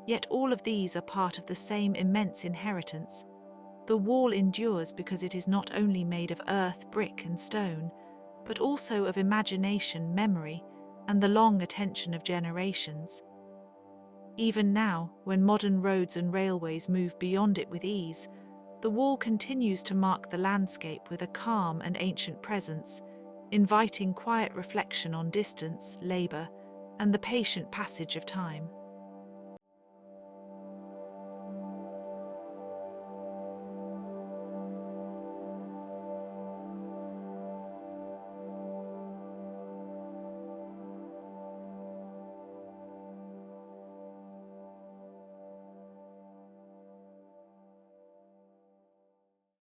Yet all of these are part of the same immense inheritance. The wall endures because it is not only made of earth, brick, and stone, but also of imagination, memory, and the long attention of generations. Even now, when modern roads and railways move beyond it with ease, the wall continues to mark the landscape with a calm and ancient presence, inviting quiet reflection on distance, labor, and the patient passage of time.